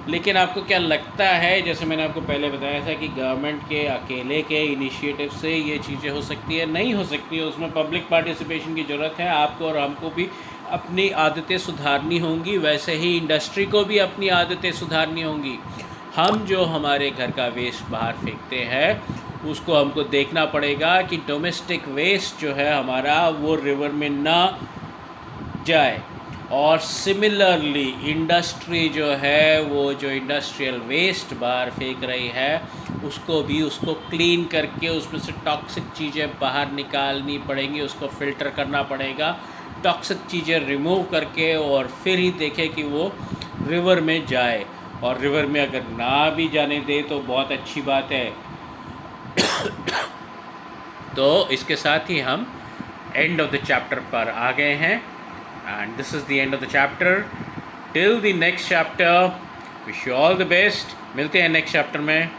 लेकिन आपको क्या लगता है, जैसे मैंने आपको पहले बताया था कि गवर्नमेंट के अकेले के इनिशिएटिव से ये चीज़ें हो सकती है? नहीं हो सकती है, उसमें पब्लिक पार्टिसिपेशन की ज़रूरत है। आपको और हमको भी अपनी आदतें सुधारनी होंगी, वैसे ही इंडस्ट्री को भी अपनी आदतें सुधारनी होंगी। हम जो हमारे घर का वेस्ट बाहर फेंकते हैं उसको हमको देखना पड़ेगा कि डोमेस्टिक वेस्ट जो है हमारा वो रिवर में ना जाए, और सिमिलरली इंडस्ट्री जो है वो जो इंडस्ट्रियल वेस्ट बाहर फेंक रही है उसको क्लीन करके उसमें से टॉक्सिक चीज़ें बाहर निकालनी पड़ेंगी, उसको फ़िल्टर करना पड़ेगा, टॉक्सिक चीज़ें रिमूव करके, और फिर ही देखें कि वो रिवर में जाए। और रिवर में अगर ना भी जाने दे तो बहुत अच्छी बात है। तो इसके साथ ही हम एंड ऑफ द चैप्टर पर आ गए हैं, and this is the end of the chapter. Till the next chapter, wish you all the best. मिलते हैं नेक्स्ट चैप्टर में।